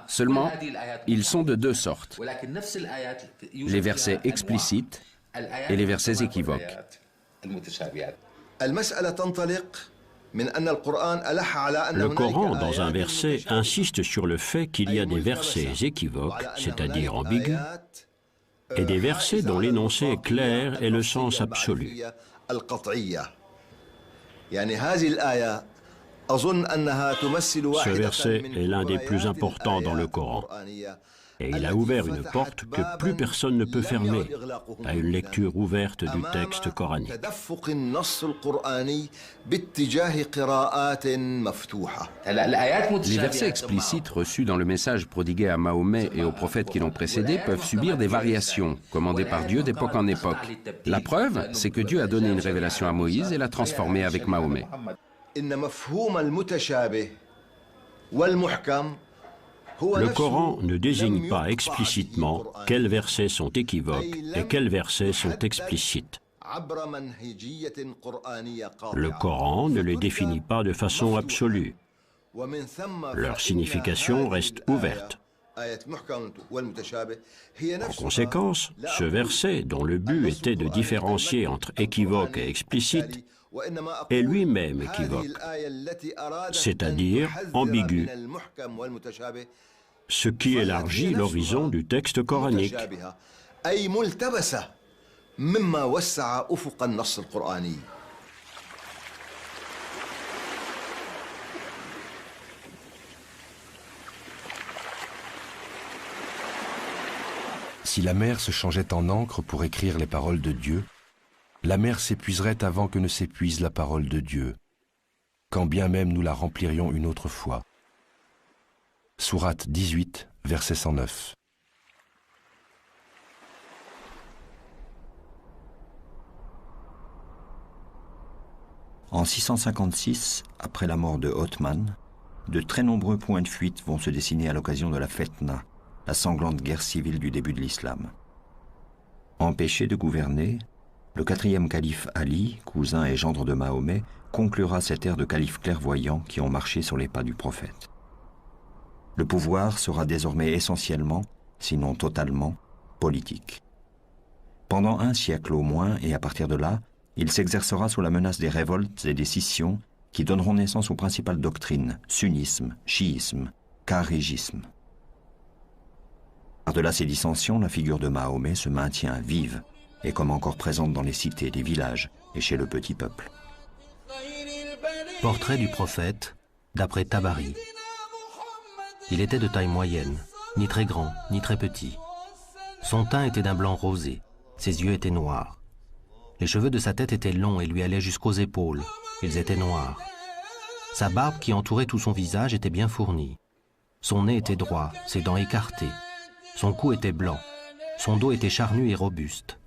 Seulement, ils sont de deux sortes, les versets explicites et les versets équivoques. Le Coran, dans un verset, insiste sur le fait qu'il y a des versets équivoques, c'est-à-dire ambigus, et des versets dont l'énoncé est clair et le sens absolu. Ce verset est l'un des plus importants dans le Coran. Et il a ouvert une porte que plus personne ne peut fermer à une lecture ouverte du texte coranique. Les versets explicites reçus dans le message prodigué à Mahomet et aux prophètes qui l'ont précédé peuvent subir des variations, commandées par Dieu d'époque en époque. La preuve, c'est que Dieu a donné une révélation à Moïse et l'a transformée avec Mahomet. Le Coran ne désigne pas explicitement quels versets sont équivoques et quels versets sont explicites. Le Coran ne les définit pas de façon absolue. Leur signification reste ouverte. En conséquence, ce verset, dont le but était de différencier entre équivoque et explicite, est lui-même équivoque, c'est-à-dire ambigu, ce qui élargit l'horizon du texte coranique. Si la mer se changeait en encre pour écrire les paroles de Dieu, la mer s'épuiserait avant que ne s'épuise la parole de Dieu, quand bien même nous la remplirions une autre fois. Sourate 18, verset 109. En 656, après la mort de Othman, de très nombreux points de fuite vont se dessiner à l'occasion de la Fetna, la sanglante guerre civile du début de l'islam. Empêché de gouverner, le 4e calife Ali, cousin et gendre de Mahomet, conclura cette ère de califes clairvoyants qui ont marché sur les pas du prophète. Le pouvoir sera désormais essentiellement, sinon totalement, politique. Pendant un siècle au moins, et à partir de là, il s'exercera sous la menace des révoltes et des scissions qui donneront naissance aux principales doctrines, sunnisme, chiisme, kharidjisme. Par-delà ces dissensions, la figure de Mahomet se maintient vive et comme encore présente dans les cités, les villages et chez le petit peuple. Portrait du prophète, d'après Tabari. Il était de taille moyenne, ni très grand, ni très petit. Son teint était d'un blanc rosé, ses yeux étaient noirs. Les cheveux de sa tête étaient longs et lui allaient jusqu'aux épaules, ils étaient noirs. Sa barbe qui entourait tout son visage était bien fournie. Son nez était droit, ses dents écartées. Son cou était blanc, son dos était charnu et robuste.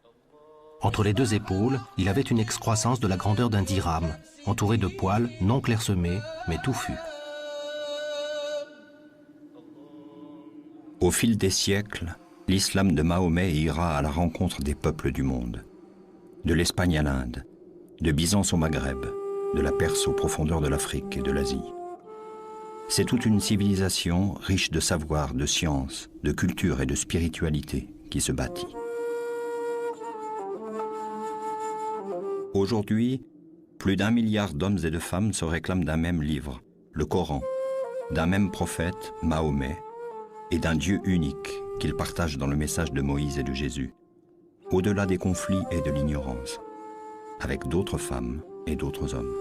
Entre les deux épaules, il avait une excroissance de la grandeur d'un dirham, entouré de poils non clairsemés, mais touffus. Au fil des siècles, l'islam de Mahomet ira à la rencontre des peuples du monde. De l'Espagne à l'Inde, de Byzance au Maghreb, de la Perse aux profondeurs de l'Afrique et de l'Asie. C'est toute une civilisation riche de savoir, de science, de culture et de spiritualité qui se bâtit. Aujourd'hui, plus d'1 milliard d'hommes et de femmes se réclament d'un même livre, le Coran, d'un même prophète, Mahomet, et d'un Dieu unique qu'ils partagent dans le message de Moïse et de Jésus, au-delà des conflits et de l'ignorance, avec d'autres femmes et d'autres hommes.